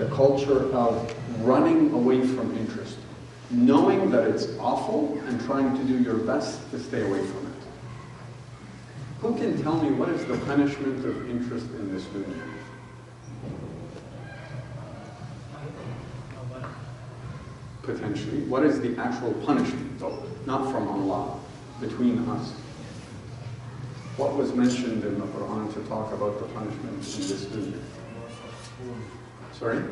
the culture of running away from interest, knowing that it's awful and trying to do your best to stay away from it. Who can tell me what is the punishment of interest in this dunya? Potentially. What is the actual punishment, though? Not from Allah, between us. What was mentioned in the Quran to talk about the punishment in this dunya? Sorry?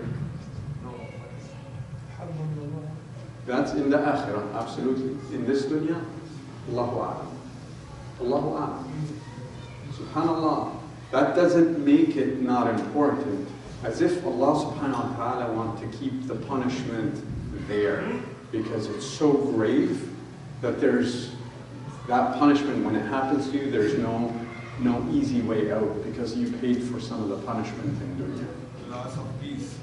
That's in the akhirah, absolutely. In this dunya, Allahu A'lam. Allahu A'lam. Subhanallah. That doesn't make it not important. As if Allah subhanahu wa ta'ala wants to keep the punishment there because it's so grave that there's that punishment, when it happens to you, there's no easy way out because you paid for some of the punishment in dunya. Loss of peace.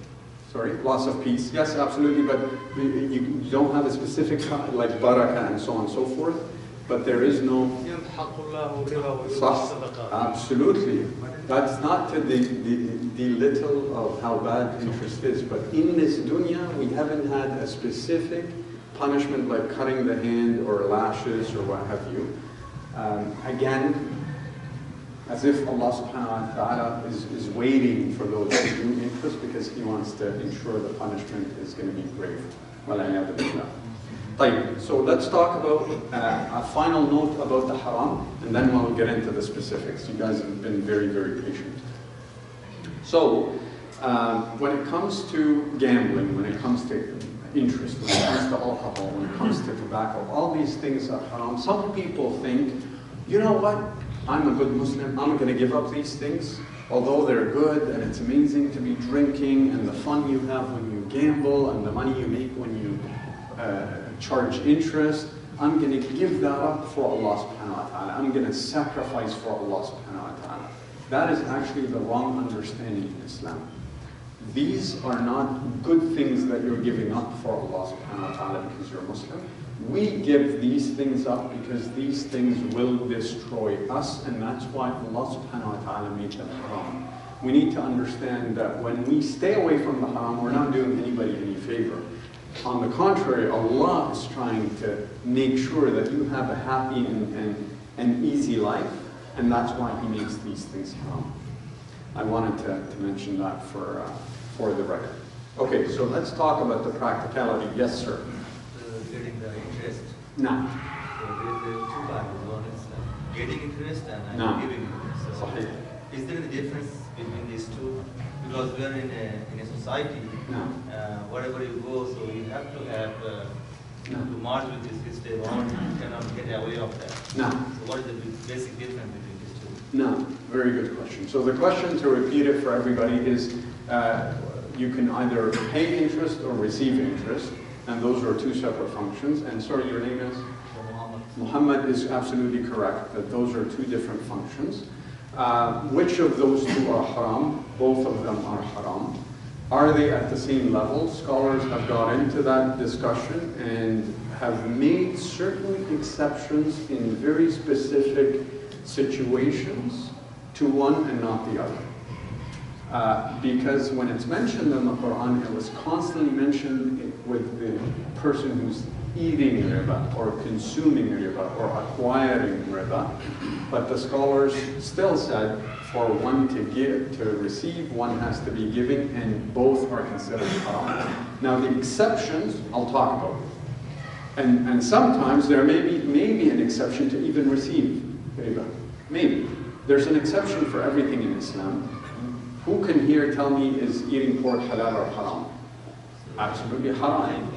Sorry? Loss of peace. Yes, absolutely, but you don't have a specific, like barakah and so on and so forth, but there is no... Absolutely. That's not to the little of how bad interest is, but in this dunya, we haven't had a specific punishment like cutting the hand or lashes or what have you. Again, as if Allah subhanahu wa ta'ala is waiting for those who do interest because He wants to ensure the punishment is going to be grave. So let's talk about a final note about the haram, and then we'll get into the specifics. You guys have been very, very patient. So, when it comes to gambling, when it comes to interest, when it comes to alcohol, when it comes to tobacco, all these things are haram. Some people think, you know what, I'm a good Muslim, I'm going to give up these things, although they're good and it's amazing to be drinking and the fun you have when you gamble and the money you make when you charge interest, I'm going to give that up for Allah subhanahu wa ta'ala. I'm going to sacrifice for Allah subhanahu wa ta'ala. That is actually the wrong understanding in Islam. These are not good things that you're giving up for Allah subhanahu wa ta'ala because you're Muslim. We give these things up because these things will destroy us, and that's why Allah subhanahu wa ta'ala made them haram. We need to understand that when we stay away from the haram, we're not doing anybody any favor. On the contrary, Allah is trying to make sure that you have a happy and easy life, and that's why He makes these things haram. I wanted to mention that for the record. Okay, so let's talk about the practicality. Yes, sir. Getting the interest. No. So there are two parts. One is getting interest and giving interest. So is there a difference between these two? Because we are in a society. No. Wherever you go, so you have to have to march with this system, or you cannot get away of that. No. So what is the basic difference between these two? No. Very good question. So the question, to repeat it for everybody, is you can either pay interest or receive interest, and those are two separate functions. And sorry, your name is? Muhammad is absolutely correct, that those are two different functions. Which of those two are haram? Both of them are haram. Are they at the same level? Scholars have got into that discussion and have made certain exceptions in very specific situations to one and not the other. Because when it's mentioned in the Quran, it was constantly mentioned with the person who's eating riba or consuming riba or acquiring riba. But the scholars still said for one to give, to receive, one has to be giving, and both are considered haram. Now the exceptions, I'll talk about. And sometimes there may be an exception to even receive riba. Maybe. There's an exception for everything in Islam. Who can here tell me, is eating pork halal or haram? Absolutely haram.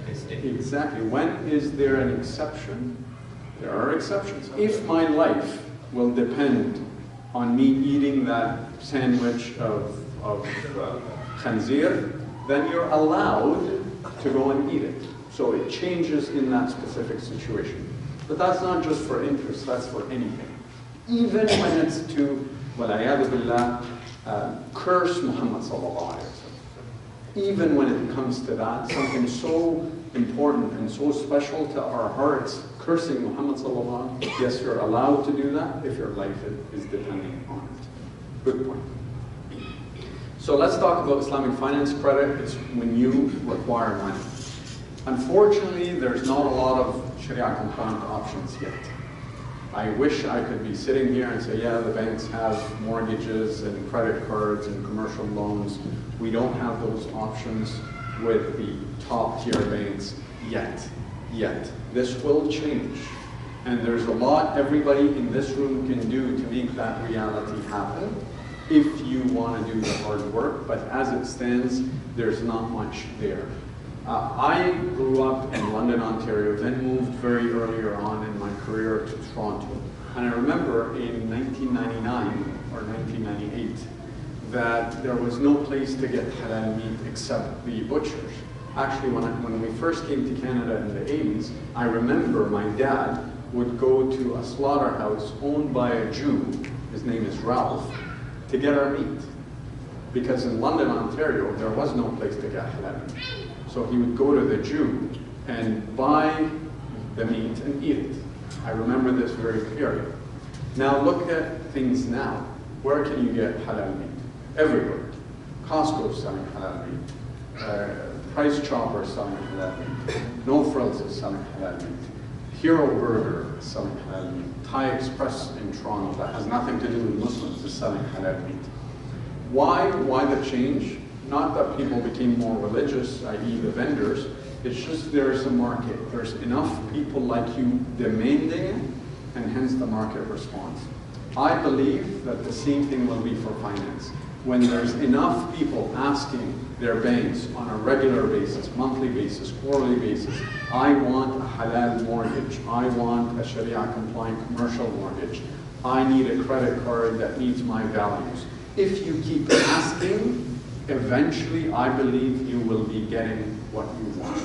Exactly. When is there an exception? There are exceptions. If my life will depend on me eating that sandwich of khanzir, then you're allowed to go and eat it. So it changes in that specific situation. But that's not just for interest, that's for anything. Even when it's to, walayadu billah, curse Muhammad sallallahu alayhi wa sallam. Even when it comes to that, something so important and so special to our hearts, cursing Muhammad sallallahu alayhi wa sallam, yes, you're allowed to do that if your life is depending on it. Good point. So let's talk about Islamic finance credit. It's when you require money. Unfortunately, there's not a lot of Sharia-compliant options yet. I wish I could be sitting here and say, yeah, the banks have mortgages and credit cards and commercial loans. We don't have those options with the top tier banks yet. This will change. And there's a lot everybody in this room can do to make that reality happen if you want to do the hard work. But as it stands, there's not much there. I grew up in London, Ontario, then moved very earlier on in my career to Toronto. And I remember in 1999 or 1998 that there was no place to get halal meat except the butchers. Actually, when we first came to Canada in the 80s, I remember my dad would go to a slaughterhouse owned by a Jew, his name is Ralph, to get our meat. Because in London, Ontario, there was no place to get halal meat. So he would go to the Jew and buy the meat and eat it. I remember this very clearly. Now look at things now. Where can you get halal meat? Everywhere. Costco's selling halal meat. Price Chopper is selling halal meat. No Frills is selling halal meat. Hero Burger is selling halal meat. Thai Express in Toronto, that has nothing to do with Muslims, is selling halal meat. Why the change? Not that people became more religious, i.e. the vendors, it's just there's a market. There's enough people like you demanding it, and hence the market responds. I believe that the same thing will be for finance. When there's enough people asking their banks on a regular basis, monthly basis, quarterly basis, I want a halal mortgage, I want a Sharia-compliant commercial mortgage, I need a credit card that meets my values. If you keep asking, eventually, I believe you will be getting what you want.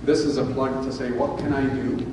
This is a plug to say, what can I do?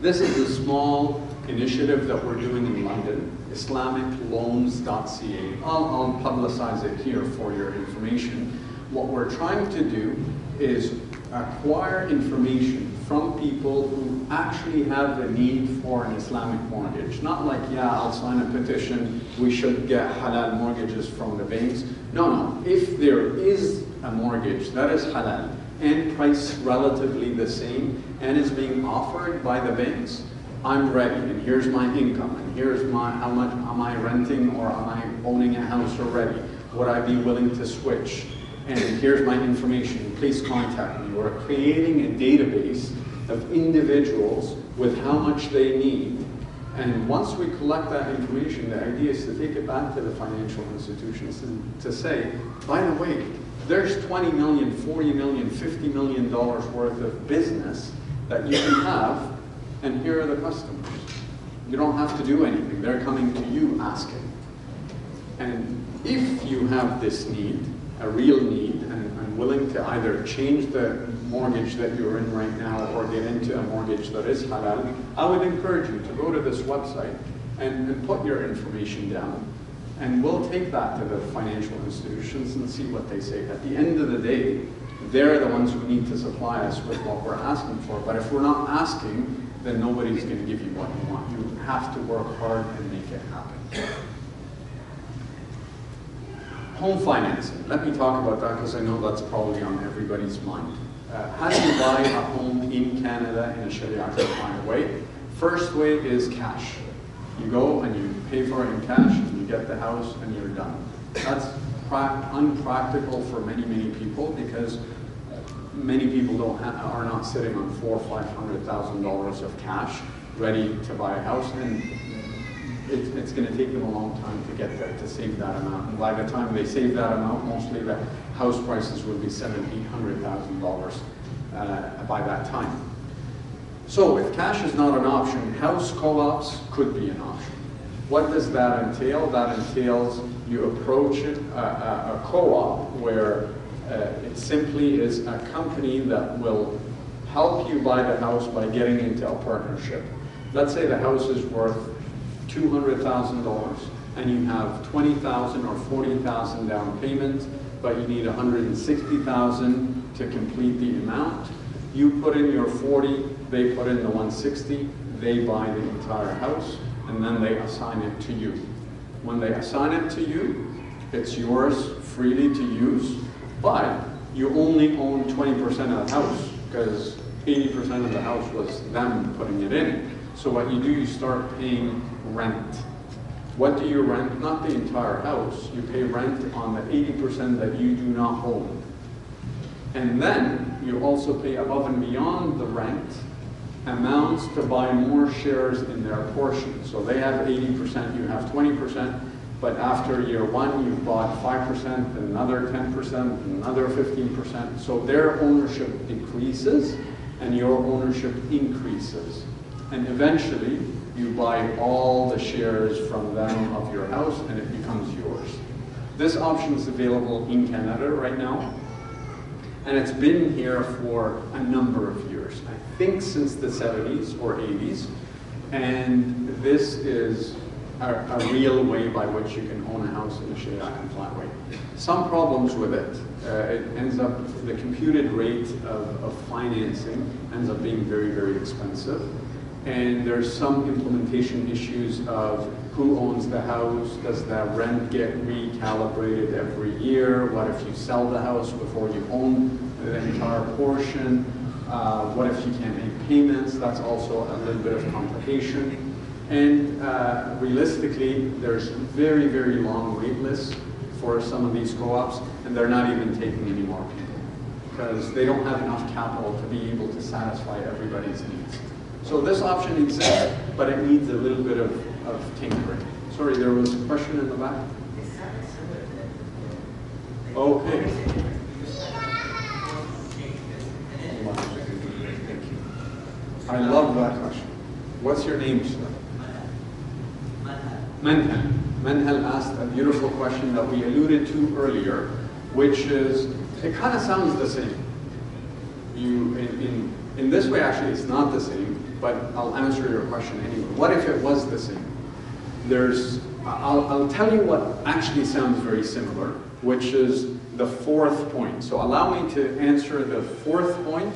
This is a small initiative that we're doing in London, IslamicLoans.ca. I'll publicize it here for your information. What we're trying to do is acquire information from people who actually have a need for an Islamic mortgage. Not like, yeah, I'll sign a petition, we should get halal mortgages from the banks. No. If there is a mortgage that is halal and priced relatively the same and is being offered by the banks, I'm ready, and here's my income, and here's how much am I renting or am I owning a house already? Would I be willing to switch? And here's my information, please contact me. We're creating a database of individuals with how much they need. And once we collect that information, the idea is to take it back to the financial institutions and to say, by the way, there's $20 million, $40 million, $50 million worth of business that you can have, and here are the customers. You don't have to do anything. They're coming to you asking. And if you have this need, a real need, and willing to either change the mortgage that you're in right now or get into a mortgage that is halal, I would encourage you to go to this website and put your information down. And we'll take that to the financial institutions and see what they say. At the end of the day, they're the ones who need to supply us with what we're asking for. But if we're not asking, then nobody's going to give you what you want. You have to work hard and make it happen. Home financing. Let me talk about that because I know that's probably on everybody's mind. How do you buy a home in Canada in a Sharia-compliant way? First way is cash. You go and you pay for it in cash, and you get the house, and you're done. That's unpractical for many people because many people are not sitting on $400,000 or $500,000 of cash ready to buy a house, and it's going to take them a long time to get there, to save that amount. And by the time they save that amount, mostly the house prices will be $700,000 to $800,000 by that time. So if cash is not an option, house co-ops could be an option. What does that entail? That entails you approach a co-op where it simply is a company that will help you buy the house by getting into a partnership. Let's say the house is worth $200,000 and you have $20,000 or $40,000 down payment, but you need $160,000 to complete the amount. You put in your 40, they put in the 160, they buy the entire house, and then they assign it to you. When they assign it to you, It's yours freely to use, but you only own 20% of the house because 80% of the house was them putting it in. So what you do, you start paying rent. What do you rent? Not the entire house. You pay rent on the 80% that you do not own. And then you also pay above and beyond the rent amounts to buy more shares in their portion. So they have 80%, you have 20%, but after year one, you've bought 5%, another 10%, another 15%. So their ownership decreases and your ownership increases. And eventually, you buy all the shares from them of your house and it becomes yours. This option is available in Canada right now. And it's been here for a number of years. I think since the 70s or 80s. And this is a real way by which you can own a house in a Sharia-compliant way. Some problems with it. It ends up, the computed rate of financing ends up being very, very expensive. And there's some implementation issues of who owns the house, does the rent get recalibrated every year, what if you sell the house before you own the entire portion, what if you can't make payments, that's also a little bit of complication. And realistically, there's very, very long wait lists for some of these co-ops, and they're not even taking any more people because they don't have enough capital to be able to satisfy everybody's needs. So this option exists, but it needs a little bit of tinkering. Sorry, there was a question in the back? Okay. I love that question. What's your name, sir? Manhal. Manhal asked a beautiful question that we alluded to earlier, which is, it kind of sounds the same. In this way, actually, it's not the same, but I'll answer your question anyway. What if it was the same? I'll tell you what actually sounds very similar, which is the fourth point. So allow me to answer the fourth point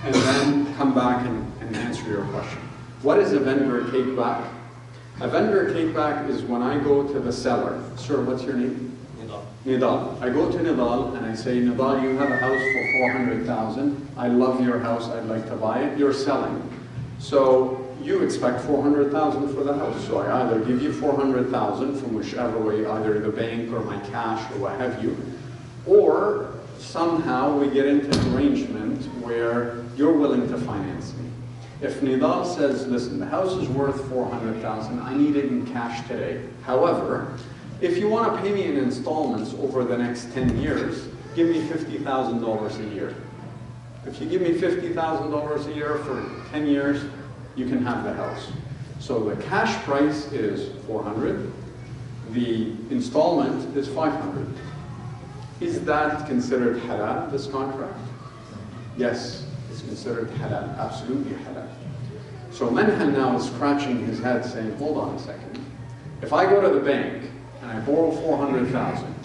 and then come back and answer your question. What is a vendor take-back? A vendor take-back is when I go to the seller. Sir, what's your name? Nidal. Nidal. I go to Nidal and I say, Nidal, you have a house for 400,000. I love your house. I'd like to buy it. You're selling. So you expect 400,000 for the house. So I either give you 400,000 from whichever way, either the bank or my cash or what have you, or somehow we get into an arrangement where you're willing to finance me. If Nidal says, listen, the house is worth 400,000, I need it in cash today. However, if you want to pay me in installments over the next 10 years, give me $50,000 a year. If you give me $50,000 a year for 10 years, you can have the house. So the cash price is 400, the installment is 500. Is that considered halal, this contract? Yes, it's considered halal, absolutely halal. So Manhal now is scratching his head saying, hold on a second. If I go to the bank and I borrow 400,000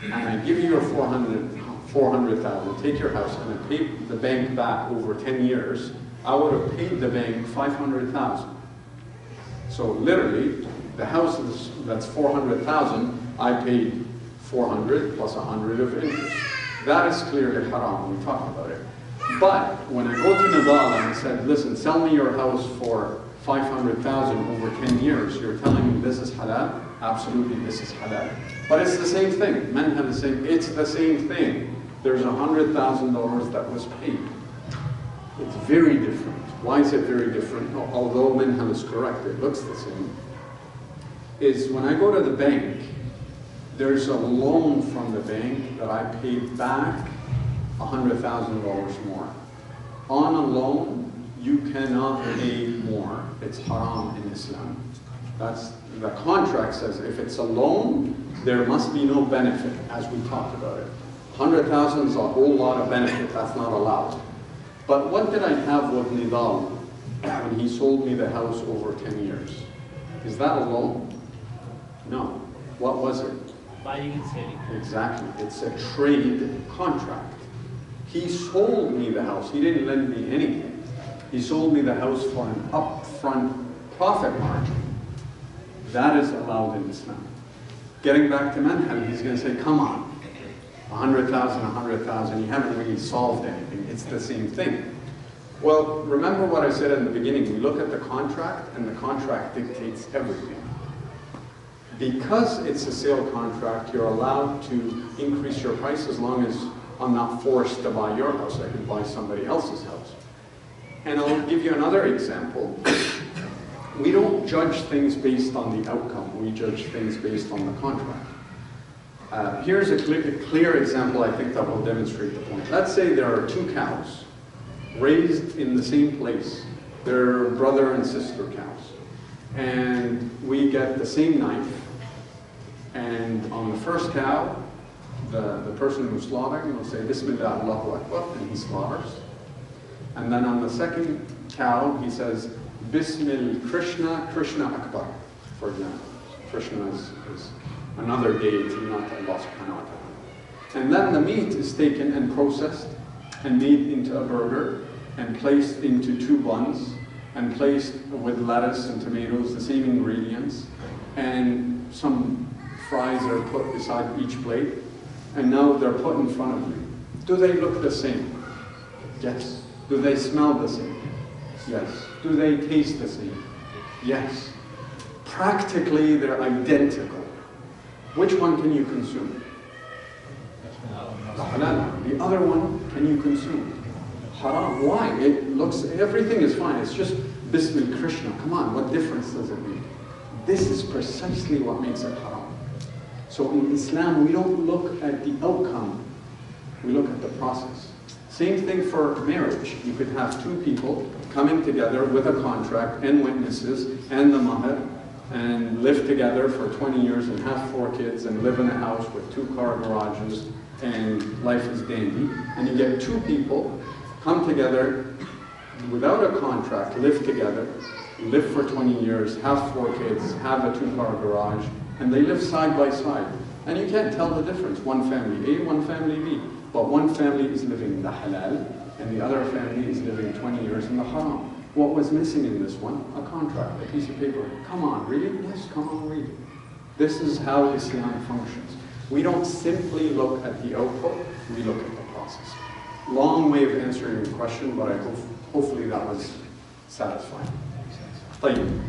and I give you your 400,000, take your house and I pay the bank back over 10 years, I would have paid the bank 500,000. So literally, the house that's 400,000, I paid 400 plus 100 of interest. That is clearly haram, we talked about it. But when I go to Nidal and I said, listen, sell me your house for 500,000 over 10 years, you're telling me this is halal? Absolutely, this is halal. But it's the same thing. Manhal is saying it's the same thing. There's $100,000 that was paid. It's very different. Why is it very different? Although Manhal is correct, it looks the same. Is when I go to the bank, there's a loan from the bank that I paid back $100,000 more. On a loan, you cannot pay more. It's haram in Islam. That's, the contract says if it's a loan, there must be no benefit, as we talked about it. 100,000 is a whole lot of benefit, that's not allowed. But what did I have with Nidal when he sold me the house over 10 years? Is that a loan? No. What was it? Buying and selling. Exactly. It's a trade contract. He sold me the house. He didn't lend me anything. He sold me the house for an upfront profit margin. That is allowed in Islam. Getting back to Manhal, he's going to say, come on, 100,000, 100,000, you haven't really solved anything. It's the same thing. Well, remember what I said in the beginning. We look at the contract, and the contract dictates everything. Because it's a sale contract, you're allowed to increase your price as long as I'm not forced to buy your house. I could buy somebody else's house. And I'll give you another example. We don't judge things based on the outcome. We judge things based on the contract. Here's a clear example, I think, that will demonstrate the point. Let's say there are two cows raised in the same place. They're brother and sister cows. And we get the same knife. And on the first cow, the person who's slaughtering will say, Bismillah, Allahu Akbar, and he slaughters. And then on the second cow, he says, Bismillah, Krishna, Krishna Akbar, for example. Krishna is another deity, not Allah subhanahu wa ta'ala. And then the meat is taken and processed and made into a burger and placed into two buns and placed with lettuce and tomatoes, the same ingredients, and some fries are put beside each plate, and now they're put in front of you. Do they look the same? Yes. Do they smell the same? Yes. Do they taste the same? Yes. Practically, they're identical. Which one can you consume? The halal. The other one, can you consume? Haram. Why? It looks, everything is fine. It's just Bismillah Krishna. Come on, what difference does it make? This is precisely what makes it haram. So in Islam, we don't look at the outcome. We look at the process. Same thing for marriage. You could have two people coming together with a contract and witnesses and the mahr and live together for 20 years and have 4 kids and live in a house with 2-car garages and life is dandy. And you get two people come together without a contract, live together, live for 20 years, have 4 kids, have a 2-car garage, and they live side by side. And you can't tell the difference. One family A, one family B. But one family is living in the halal, and the other family is living 20 years in the haram. What was missing in this one? A contract, a piece of paper. Come on, really? Yes, come on, read it. This is how Islam functions. We don't simply look at the output, we look at the process. Long way of answering your question, but I hopefully that was satisfying. طيب.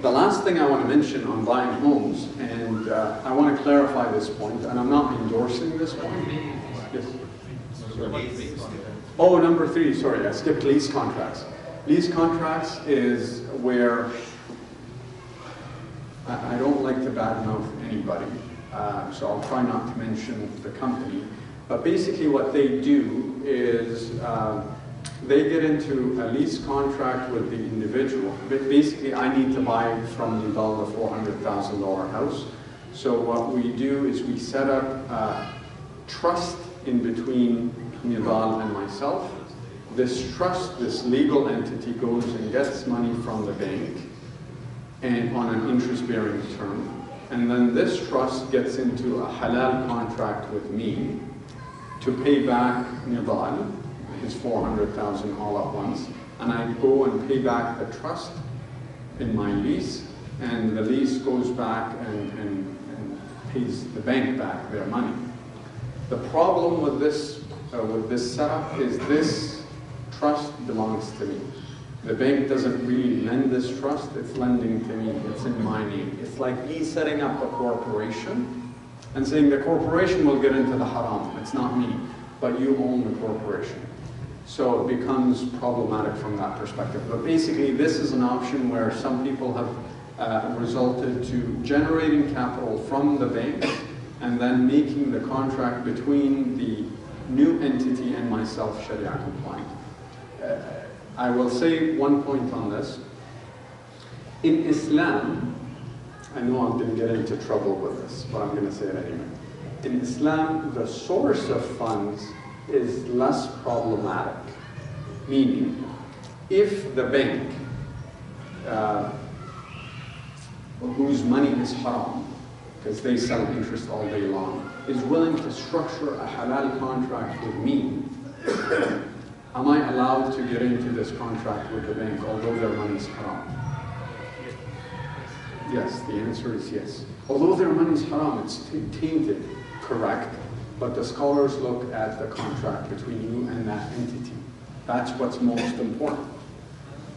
The last thing I want to mention on buying homes, and I want to clarify this point, and I'm not endorsing this point. Yes. Oh, number 3, sorry, I skipped lease contracts. Lease contracts is where I don't like to badmouth anybody, so I'll try not to mention the company. But basically what they do is they get into a lease contract with the individual. Basically, I need to buy from Nidal the $400,000 house. So what we do is we set up a trust in between Nidal and myself. This trust, this legal entity, goes and gets money from the bank and on an interest-bearing term. And then this trust gets into a halal contract with me to pay back Nidal, his $400,000 all at once, and I go and pay back the trust in my lease, and the lease goes back and pays the bank back their money. The problem with this setup is this trust belongs to me. The bank doesn't really lend this trust, it's lending to me, it's in my name. It's like me setting up a corporation and saying the corporation will get into the haram, it's not me, but you own the corporation. So it becomes problematic from that perspective. But basically, this is an option where some people have resulted to generating capital from the bank and then making the contract between the new entity and myself Sharia compliant. I will say one point on this. In Islam, I know I'm going to get into trouble with this, but I'm going to say it anyway. In Islam, the source of funds is less problematic. Meaning, if the bank, whose money is haram, because they sell interest all day long, is willing to structure a halal contract with me, am I allowed to get into this contract with the bank, although their money is haram? Yes, the answer is yes. Although their money is haram, it's tainted, correct, but the scholars look at the contract between you and that entity. That's what's most important.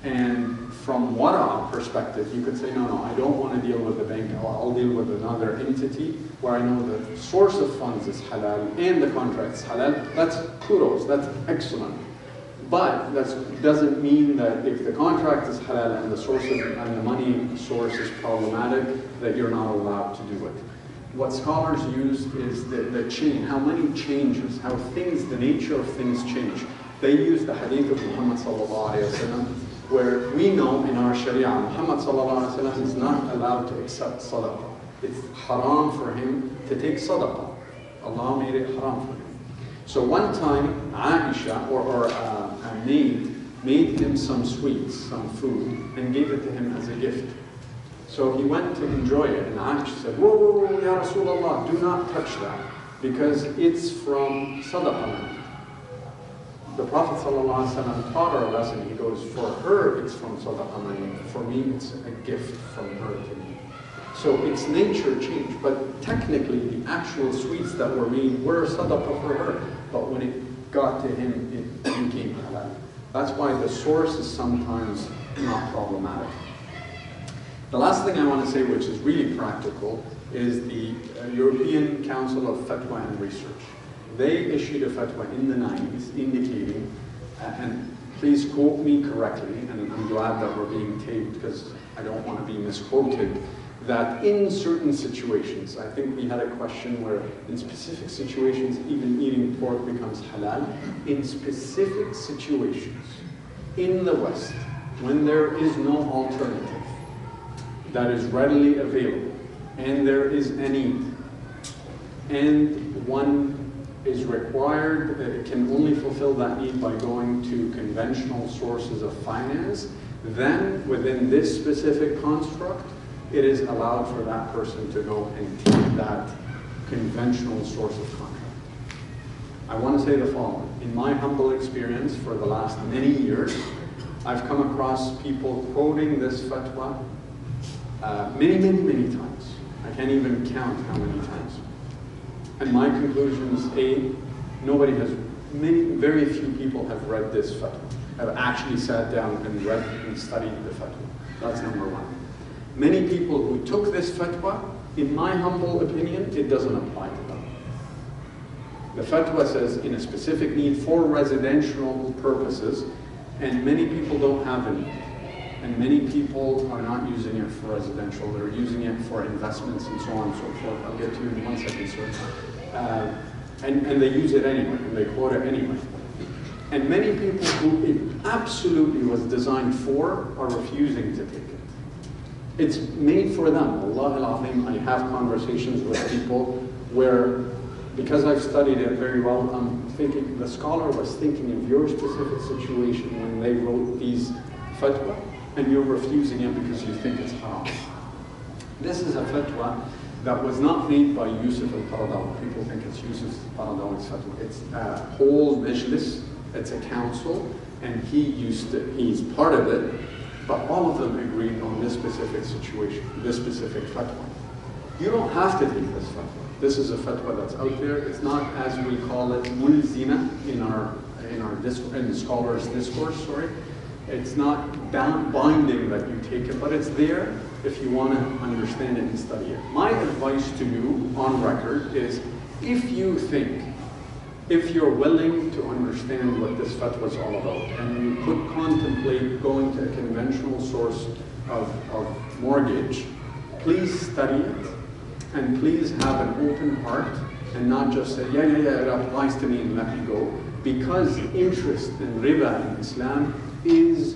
And from wara perspective, you could say, no, I don't want to deal with the bank, I'll deal with another entity where I know the source of funds is halal and the contract is halal. That's kudos, that's excellent. But that doesn't mean that if the contract is halal and the source of, and the money source is problematic, that you're not allowed to do it. What scholars use is the chain, how money changes, how things, the nature of things change. They use the hadith of Muhammad sallallahu alayhi wa sallam, where we know in our Sharia, Muhammad sallallahu alayhi wa sallam is not allowed to accept sadaqah. It's haram for him to take sadaqah. Allah made it haram for him. So one time, Aisha, or a maid, made him some sweets, some food, and gave it to him as a gift. So he went to enjoy it, and Aisha said, whoa, whoa, whoa, Ya Rasulullah, do not touch that, because it's from sadaqah. The Prophet ﷺ taught her a lesson. He goes, for her it's from sadaqah money, for me it's a gift from her to me. So its nature changed, but technically the actual sweets that were made were sadaqah for her, but when it got to him, it became halal. That's why the source is sometimes not problematic. The last thing I want to say, which is really practical, is the European Council of Fatwa and Research. They issued a fatwa in the 90s indicating, and please quote me correctly, and I'm glad that we're being taped because I don't want to be misquoted, that in certain situations, I think we had a question where in specific situations even eating pork becomes halal. In specific situations in the West, when there is no alternative that is readily available, and there is a need, and one is required, it can only fulfill that need by going to conventional sources of finance, then within this specific construct, it is allowed for that person to go and take that conventional source of contract. I want to say the following. In my humble experience for the last many years, I've come across people quoting this fatwa many times. I can't even count how many times. And my conclusion is, A, nobody has, very few people have read this fatwa, have actually sat down and read and studied the fatwa. That's number one. Many people who took this fatwa, in my humble opinion, it doesn't apply to them. The fatwa says in a specific need for residential purposes, and many people don't have a need. And many people are not using it for residential, they're using it for investments and so on and so forth. I'll get to you in 1 second, sir. And they use it anyway, and they quote it anyway. And many people who it absolutely was designed for are refusing to take it. It's made for them. Allah al-Azim, I have conversations with people where, because I've studied it very well, I'm thinking, the scholar was thinking of your specific situation when they wrote these fatwa, and you're refusing it because you think it's haram. This is a fatwa that was not made by Yusuf al-Qaradawi. People think it's Yusuf al-Qaradawi's fatwa. It's a whole majlis, it's a council, and he's part of it, but all of them agreed on this specific situation, this specific fatwa. You don't have to take this fatwa. This is a fatwa that's out there. It's not, as we call it, mulzima in scholars' discourse, sorry. It's not binding that you take it, but it's there if you want to understand it and study it. My advice to you on record is, if you think, if you're willing to understand what this fatwa is all about, and you could contemplate going to a conventional source of mortgage, please study it, and please have an open heart, and not just say, yeah, it applies to me and let me go, because interest in riba in Islam is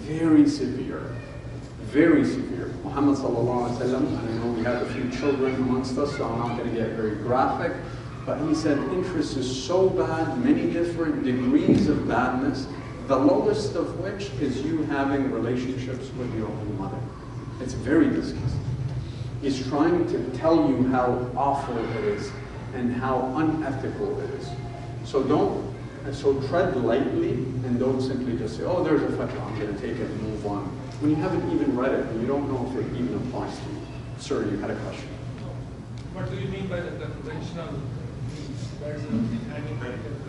very severe, very severe. Muhammad sallallahu alaihi wasallam, and I know we have a few children amongst us, so I'm not going to get very graphic, but he said interest is so bad, many different degrees of badness, the lowest of which is you having relationships with your own mother. It's very disgusting. He's trying to tell you how awful it is and how unethical it is. So don't So tread lightly and don't simply just say, oh, there's a fatwa, I'm going to take it and move on. When you haven't even read it and you don't know if it even applies to you. Sir, you had a question. What do you mean by the conventional means?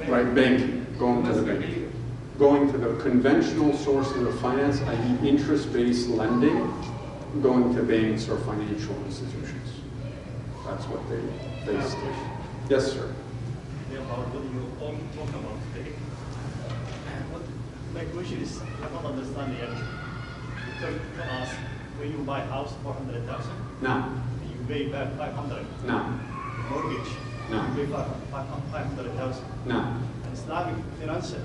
Right, banking, going to the bank. Going to the conventional sources of finance, i.e. interest-based lending, going to banks or financial institutions. That's what they state. Yes, sir. About what you all talk about today. My question is, I don't understand yet. You tell us when you buy a house 400,000, No. you pay back 500. No. Mortgage, No. you pay 500,000. No. And Islamic financial,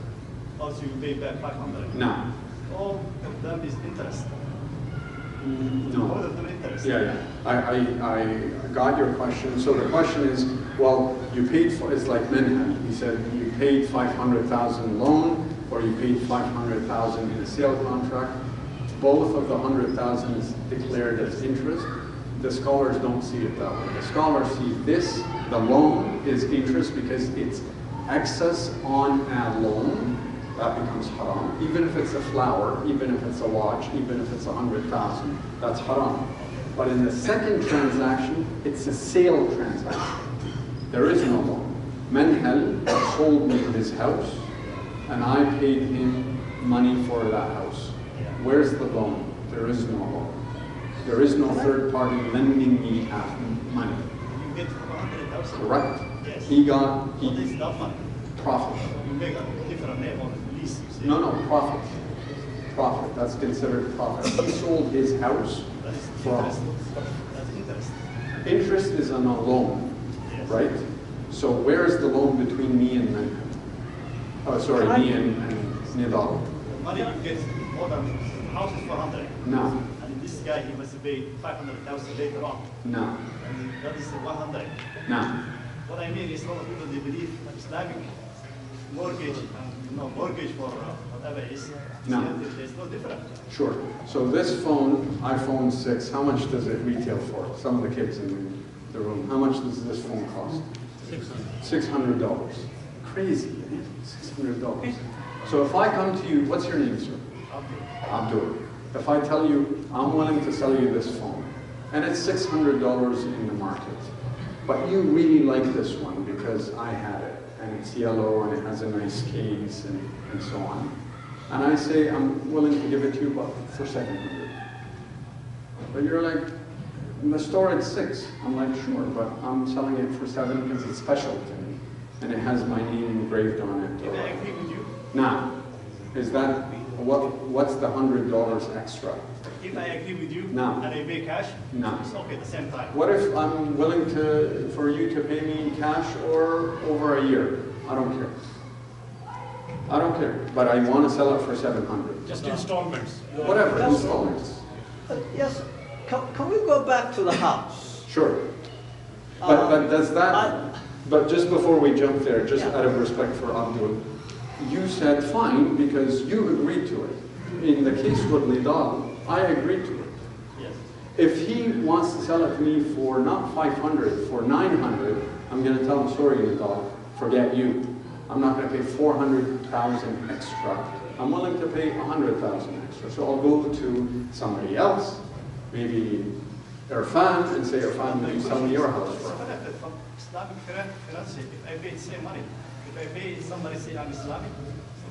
also you pay back 500. No. All of them is interest. All No. of them interest. Yeah. I got your question. So the question is, well, you paid for, it's like Minhaj. He said you paid 500,000 loan or you paid 500,000 in a sale contract. Both of the 100,000 is declared as interest. The scholars don't see it that way. The scholars see this, the loan is interest because it's excess on a loan. That becomes haram. Even if it's a flower, even if it's a watch, even if it's 100,000, that's haram. But in the second transaction, it's a sale transaction. There is no loan. Menhel sold me his house, and I paid him money for that house. Where's the loan? There is no loan. There is no third party lending me money. You get 100,000. Correct. Yes. What is that money? Profit. You make a different name on the lease. You say. No, profit. Profit. That's considered profit. He sold his house. That is for interest. That's interest. Interest is on a loan, Yes. right? So where's the loan between me and Menhel? Oh, sorry, me and Nidal. The money you get more than house is 400. No, And this guy, he must pay 500,000 later on. no, And that is 100. no. What I mean is, a lot of people, they believe that Islamic mortgage and mortgage for whatever it is, No. there's no difference. Sure. So this phone, iPhone 6, how much does it retail for? Some of the kids in the room. How much does this phone cost? $600. Crazy, man. $600. So if I come to you, what's your name, sir? Abdul. If I tell you, I'm willing to sell you this phone, and it's $600 in the market, but you really like this one because I had it, and it's yellow, and it has a nice case, and so on. And I say, I'm willing to give it to you but for $700. But you're like, in the store it's $6. I'm like, sure, but I'm selling it for $7 because it's special to me, and it has my name engraved on it. If I agree with you, Now, is that, what's the $100 extra? if I agree with you, No. and I pay cash, No. it's okay at the same time. What if I'm willing for you to pay me in cash or over a year? I don't care. I don't care, but I want to sell it for $700. Just installments. Whatever, installments. Yes, can we go back to the house? Sure. But does that, but just before we jump there, just Yeah. out of respect for Abdul, you said fine because you agreed to it. In the case with Nidal, I agreed to it. Yes. If he wants to sell it to me for not 500, for 900, I'm going to tell him, sorry, Nidal, forget you. I'm not going to pay 400,000 extra. I'm willing to pay 100,000 extra. So I'll go to somebody else, maybe Irfan, and say, Irfan, will you sell me your house for? From Islamic finance, if I pay the same money, if I pay somebody say I'm Islamic,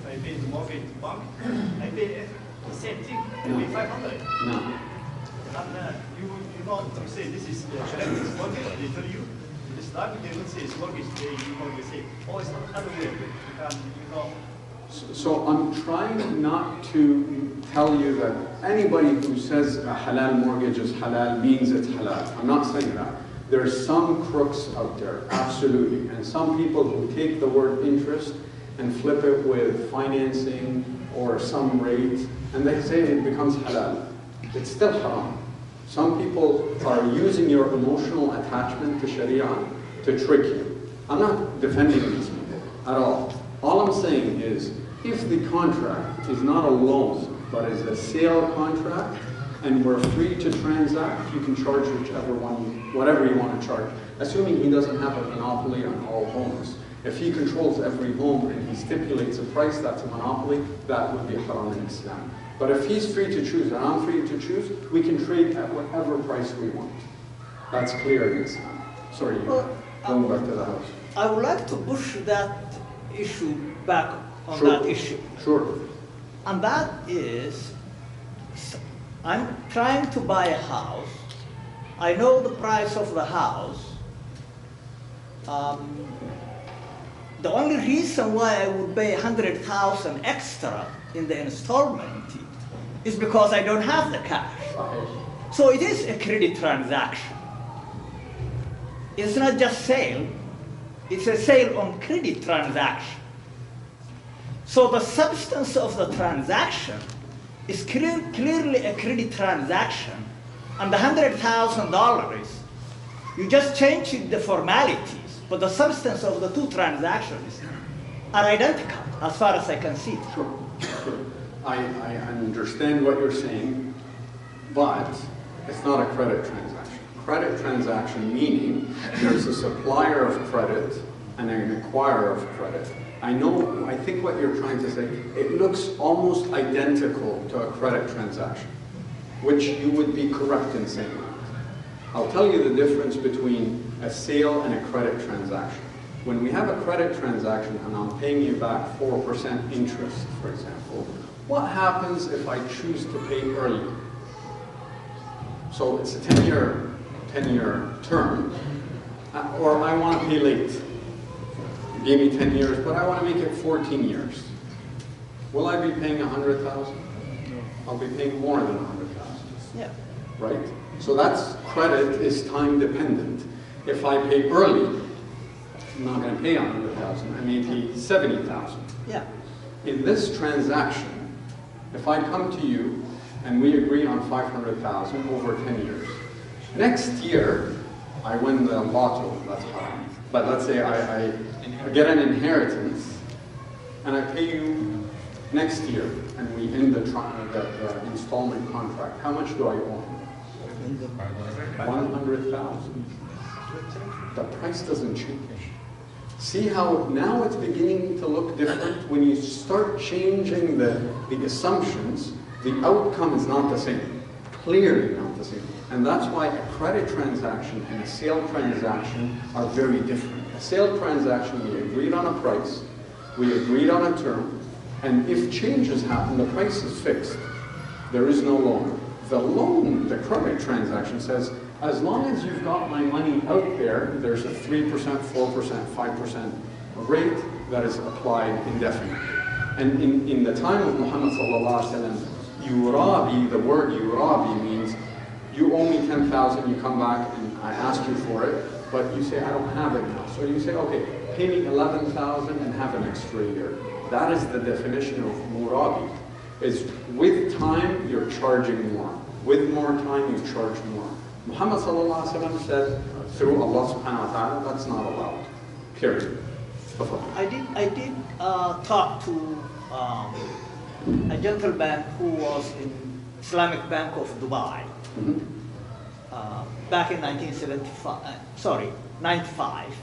if I pay the mortgage bank, I pay the same thing. I pay 500. No. And you know, you say this is Sharia mortgage, they tell you. Islamic, they don't say it's mortgage, they say, oh, it's not other way. You can, So I'm trying not to tell you that anybody who says a halal mortgage is halal means it's halal. I'm not saying that. There's some crooks out there, absolutely. And some people who take the word interest and flip it with financing or some rate, and they say it becomes halal. It's still haram. Some people are using your emotional attachment to Sharia to trick you. I'm not defending these people at all. All I'm saying is, if the contract is not a loan, but is a sale contract, and we're free to transact, you can charge whichever one, whatever you want to charge. Assuming he doesn't have a monopoly on all homes. If he controls every home and he stipulates a price that's a monopoly, that would be haram in Islam. But if he's free to choose and I'm free to choose, we can trade at whatever price we want. That's clear in Islam. Sorry, going back to the house. I would like to push that issue back on Sure. that issue. Sure. And that is, I'm trying to buy a house. I know the price of the house. The only reason why I would pay 100,000 extra in the installment is because I don't have the cash. So it is a credit transaction. It's not just sale, it's a sale on credit transaction. So the substance of the transaction is clearly a credit transaction, and the $100,000, you just change the formalities, but the substance of the two transactions are identical, as far as I can see. Sure. I understand what you're saying, but it's not a credit transaction. Credit transaction meaning there's a supplier of credit and an acquirer of credit. I think what you're trying to say, it looks almost identical to a credit transaction, which you would be correct in saying that. I'll tell you the difference between a sale and a credit transaction. When we have a credit transaction and I'm paying you back 4% interest, for example, what happens if I choose to pay early? So it's a 10-year term, or I want to pay late. You gave me 10 years, but I want to make it 14 years. Will I be paying 100,000? I'll be paying more than 100,000. Yeah. Right? So that's credit is time dependent. If I pay early, I'm not going to pay 100,000. I may pay 70,000. Yeah. In this transaction, if I come to you and we agree on 500,000 over 10 years, next year I win the lotto. That's haram. But let's say I get an inheritance and I pay you next year and we end the installment contract. How much do I owe? 100,000. The price doesn't change. See how now it's beginning to look different? When you start changing the assumptions, the outcome is not the same. Clearly not the same. And that's why a credit transaction and a sale transaction are very different. A sale transaction, we agreed on a price, we agreed on a term, and if changes happen, the price is fixed. There is no loan. The loan, the credit transaction says, as long as you've got my money out there, there's a 3%, 4%, 5% rate that is applied indefinitely. And in the time of Muhammad sallallahu alaihi wasallam, yurabi, the word yurabi means you owe me 10,000, you come back and I ask you for it, but you say I don't have it now. So you say, okay, pay me 11,000 and have an extra year. That is the definition of murabi. Is with time you're charging more. With more time you charge more. Muhammad sallallahu alaihi wasallam said through Allah subhanahu wa ta'ala, that's not allowed. Period. I did talk to a gentleman who was in Islamic Bank of Dubai back in 95.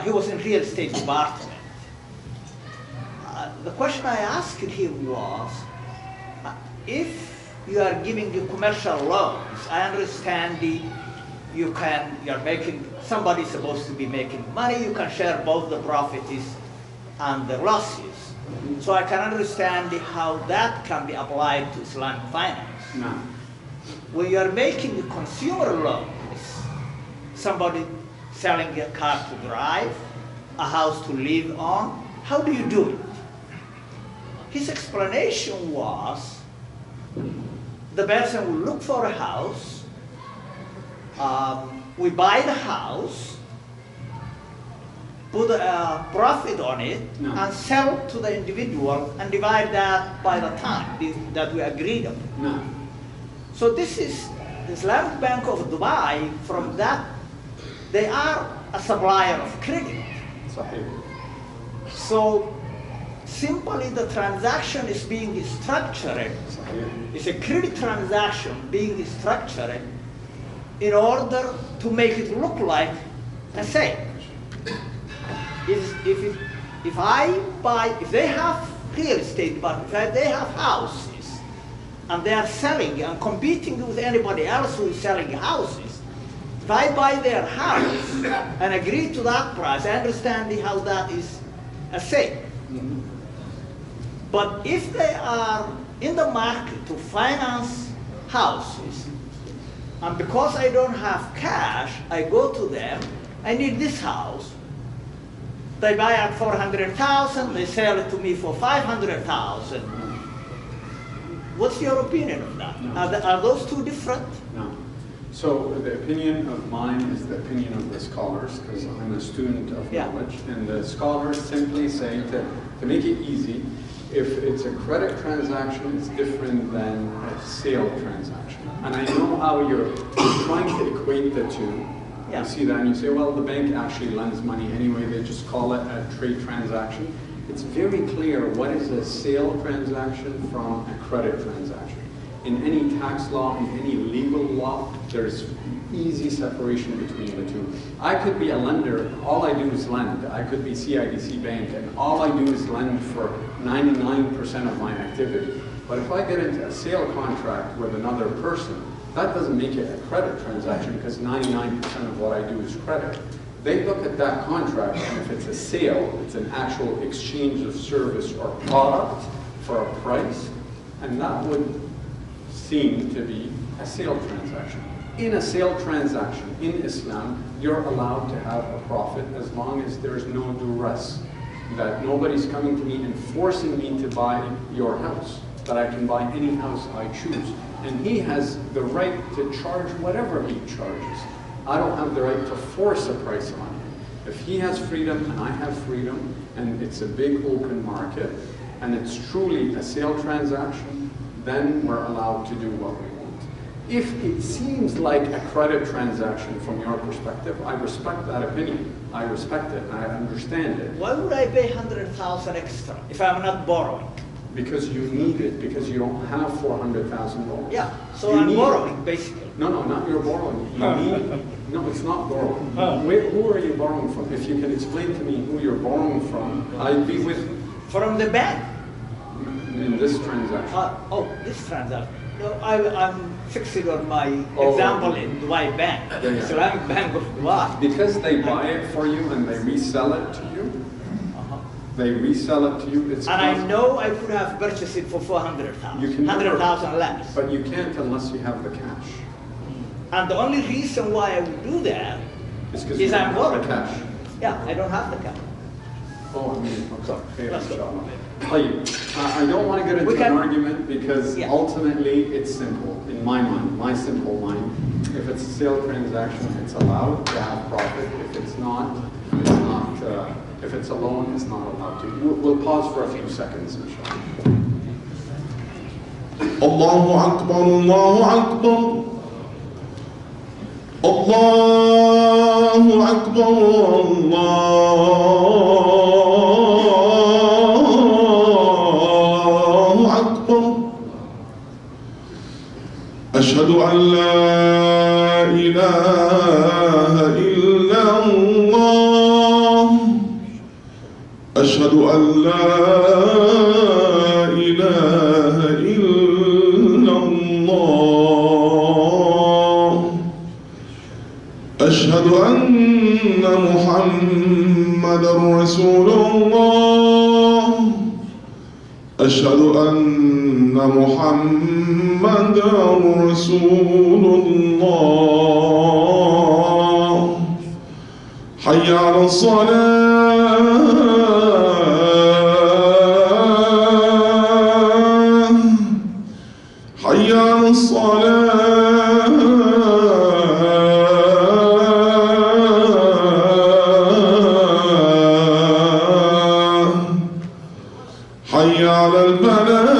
He was in real estate department. The question I asked him was, if you are giving the commercial loans, I understand you're making, somebody's supposed to be making money, you can share both the profits and the losses. So I can understand how that can be applied to Islamic finance. No. When you are making consumer loans, somebody selling a car to drive, a house to live on, how do you do it? His explanation was, the person will look for a house, we buy the house, put a profit on it, and sell to the individual and divide that by the time that we agreed on. No. So this is the Islamic Bank of Dubai. From that, they are a supplier of credit. Sahih. So simply the transaction is being structured. It's a credit transaction being structured in order to make it look like a sale. is if they have real estate, but if they have houses and they are selling and competing with anybody else who is selling houses, if I buy their house and agree to that price, I understand how that is a sale. Mhm. But if they are in the market to finance houses, and because I don't have cash, I go to them, I need this house. They buy at 400,000, they sell it to me for 500,000. What's your opinion of that? No. Are those two different? No. So the opinion of mine is the opinion of the scholars, because I'm a student of Yeah. knowledge, and the scholars simply say to make it easy, if it's a credit transaction, it's different than a sale transaction. And I know how you're trying to equate the two. Yeah. You see that and you say, well, the bank actually lends money anyway, they just call it a trade transaction. It's very clear what is a sale transaction from a credit transaction. In any tax law, in any legal law, there's easy separation between the two. I could be a lender, all I do is lend. I could be CIBC Bank, and all I do is lend for 99% of my activity. But if I get into a sale contract with another person, that doesn't make it a credit transaction because 99% of what I do is credit. They look at that contract, and if it's a sale, it's an actual exchange of service or product for a price, and that would seem to be a sale transaction. In a sale transaction, in Islam, you're allowed to have a profit as long as there's no duress, that nobody's coming to me and forcing me to buy your house, that I can buy any house I choose. And he has the right to charge whatever he charges. I don't have the right to force a price on him. If he has freedom and I have freedom, and it's a big open market, and it's truly a sale transaction, then we're allowed to do what we want. If it seems like a credit transaction from your perspective, I respect that opinion. I respect it, and I understand it. Why would I pay 100,000 extra if I'm not borrowing? Because you need it, because you don't have $400,000. Yeah, so You I'm need borrowing, it. basically. No, not you're borrowing. You need, no, it's not borrowing. Who are you borrowing from? If you can explain to me who you're borrowing from, I'd be with From the bank. in this transaction. This transaction. No, I'm fixing on my Oh. example in Dubai Bank, Yeah. Islamic Bank of Dubai. Because they buy it for you and they resell it to you, they resell it to you, it's And I cost- know I could have purchased it for 400,000, You can never- 100,000 less. But you can't unless you have the cash. And the only reason why I would do that It's because is you I'm don't have borrowing. the cash. Yeah, I don't have the cash. Oh, I mean, okay. Fair, Let's go. inshallah. I don't want to get into We can- an argument because Yeah. ultimately it's simple. In my mind, my simple mind, if it's a sale transaction, it's allowed to have profit. If it's not, it's not. If it's a loan, it's not allowed to. We'll pause for a few seconds, inshallah. Allahu Akbar, Allahu Akbar. Allahu Akbar, Allahu Akbar. Ashhadu an la ilaha illa Allah. Ashhadu an la ilaha illa Allah. Ashhadu anna Muhammadan Rasulullah. Ashhadu anna Muhammadan Rasulullah. Hayya ala salah. Hayya ala salah. Hayya ala al-falah.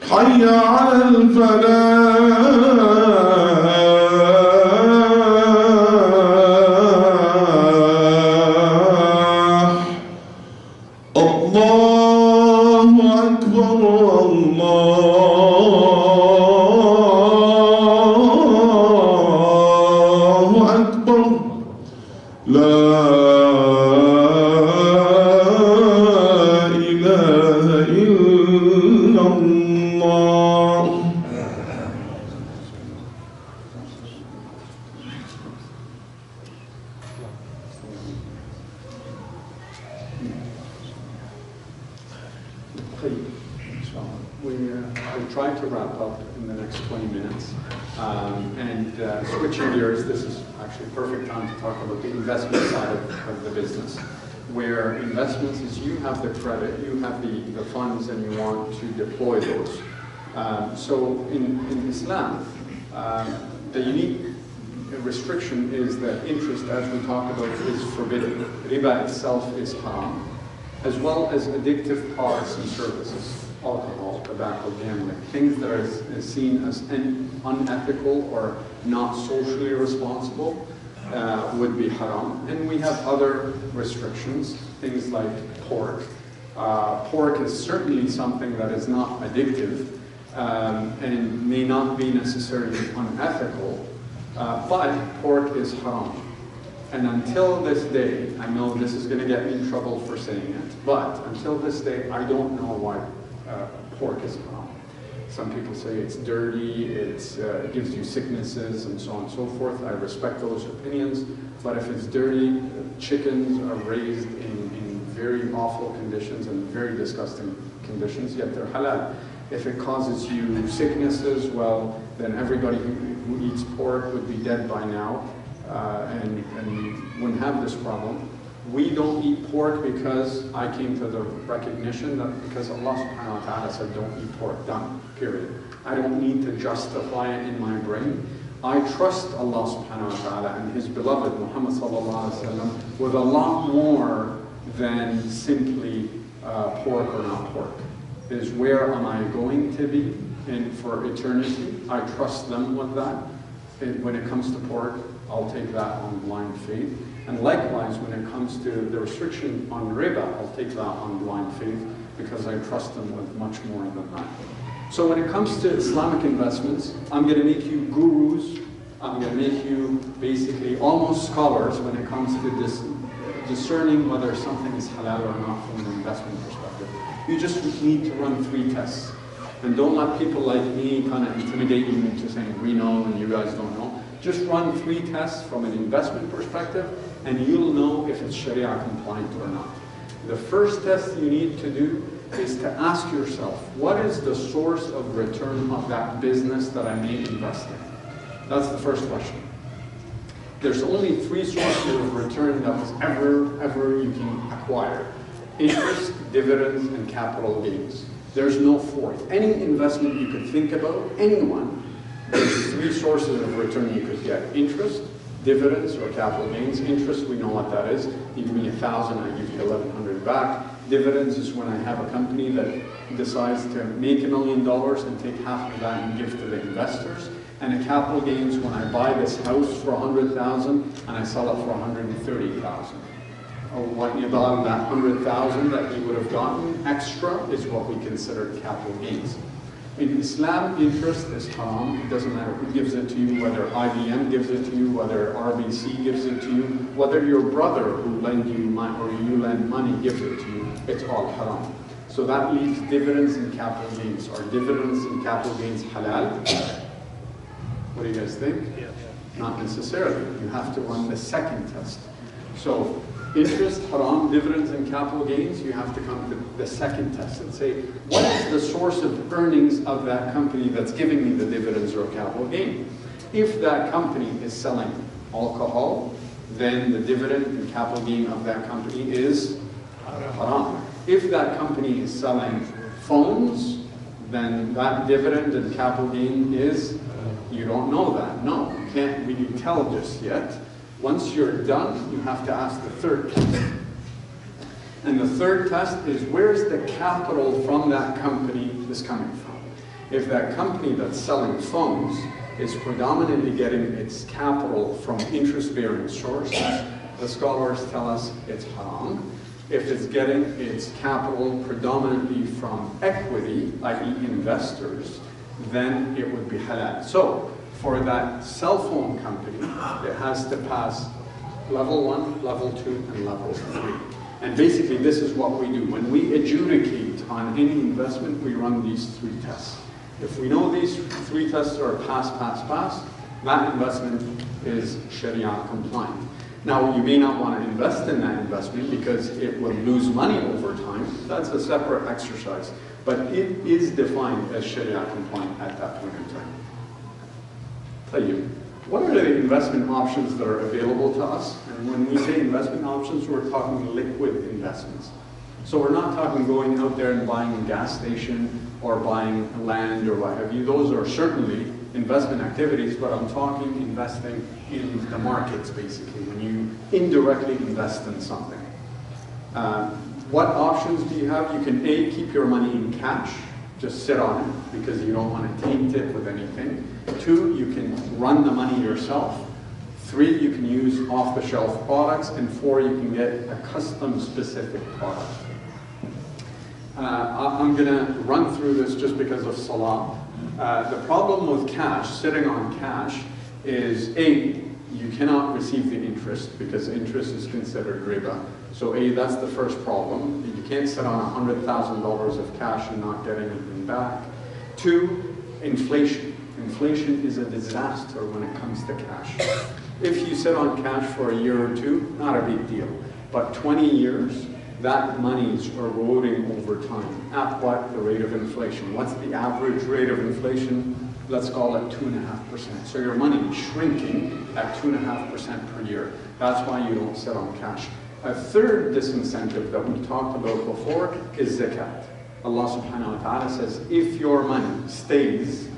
Hayya ala al-falah. Allahu Akbar, أكبر لا إله إلا الله. We'll try to wrap up in the next 20 minutes. Switching gears, this is actually a perfect time to talk about the investment side of the business, where investments is you have the credit, you have the funds, and you want to deploy those. So in Islam, the unique restriction is that interest, as we talked about, is forbidden. Riba itself is haram, as well as addictive products and services, alcohol, tobacco, gambling, things that are seen as unethical or not socially responsible would be haram. And we have other restrictions, things like pork. Pork is certainly something that is not addictive and may not be necessarily unethical, but pork is haram. And until this day, I know this is going to get me in trouble for saying it, but until this day, I don't know why pork is haram. Some people say it's dirty, it gives you sicknesses, and so on and so forth. I respect those opinions, but if it's dirty, chickens are raised in very awful conditions and very disgusting conditions, yet they're halal. If it causes you sicknesses, well, then everybody who eats pork would be dead by now, and we wouldn't have this problem. We don't eat pork because I came to the recognition that because Allah subhanahu wa ta'ala said don't eat pork, done, period. I don't need to justify it in my brain. I trust Allah subhanahu wa ta'ala and His beloved Muhammad sallallahu alaihi wasallam with a lot more than simply pork or not pork. It is where am I going to be for eternity? I trust them with that. When it comes to pork, I'll take that on blind faith. And likewise, when it comes to the restriction on riba, I'll take that on blind faith because I trust them with much more than that. So when it comes to Islamic investments, I'm going to make you gurus. I'm going to make you basically almost scholars when it comes to discerning whether something is halal or not from an investment perspective. You just need to run 3 tests. And don't let people like me kind of intimidate you into saying, we know and you guys don't know. Just run 3 tests from an investment perspective, and you'll know if it's Sharia compliant or not. The first test you need to do is to ask yourself, what is the source of return of that business that I may invest in? That's the first question. There's only 3 sources of return that was ever you can acquire. Interest, dividends, and capital gains. There's no 4th. Any investment you could think about, anyone, there's 3 sources of return you could get. Interest, dividends, or capital gains. Interest, we know what that is. You give me 1,000, I give you 1,100 back. Dividends is when I have a company that decides to make $1 million and take half of that and give to the investors. And a capital gains when I buy this house for 100,000 and I sell it for 130,000. What about that 100,000 that you would have gotten extra is what we consider capital gains. In Islam, interest is haram. It doesn't matter who gives it to you, whether IBM gives it to you, whether RBC gives it to you, whether your brother who lend you money or you lend money gives it to you. It's all haram. So that leaves dividends and capital gains. Are dividends and capital gains halal? What do you guys think? Yeah. Not necessarily. You have to run the second test. So interest, haram, dividends, and capital gains, you have to come to the second test and say, what is the source of earnings of that company that's giving me the dividends or capital gain? If that company is selling alcohol, then the dividend and capital gain of that company is haram. If that company is selling phones, then that dividend and capital gain is, you don't know that. No, you can't really tell just yet. Once you're done, you have to ask the third test. And the third test is, where's the capital from that company is coming from? If that company that's selling phones is predominantly getting its capital from interest-bearing sources, the scholars tell us it's haram. If it's getting its capital predominantly from equity, i.e. investors, then it would be halal. So, For that cell phone company, it has to pass level 1, level 2, and level 3. And basically, this is what we do. When we adjudicate on any investment, we run these 3 tests. If we know these 3 tests are pass, pass, pass, that investment is Sharia compliant. Now, you may not want to invest in that investment because it will lose money over time. That's a separate exercise. But it is defined as Sharia compliant at that point in time. Tell you, what are the investment options that are available to us? And when we say investment options, we're talking liquid investments. So we're not talking going out there and buying a gas station or buying land or what have you. Those are certainly investment activities, but I'm talking investing in the markets, basically, when you indirectly invest in something. What options do you have? You can A, keep your money in cash, just sit on it because you don't want to taint it with anything. 2, you can run the money yourself. 3, you can use off-the-shelf products. And 4, you can get a custom-specific product. I'm going to run through this just because of Salah. The problem with cash, sitting on cash, is A, you cannot receive the interest because interest is considered riba. So A, that's the first problem. You can't sit on $100,000 of cash and not get anything back. 2, inflation. Inflation is a disaster when it comes to cash. If you sit on cash for a year or 2, not a big deal. But 20 years, that money is eroding over time. At what? The rate of inflation. What's the average rate of inflation? Let's call it 2.5%. So your money is shrinking at 2.5% per year. That's why you don't sit on cash. A third disincentive that we talked about before is zakat. Allah subhanahu wa ta'ala says, if your money stays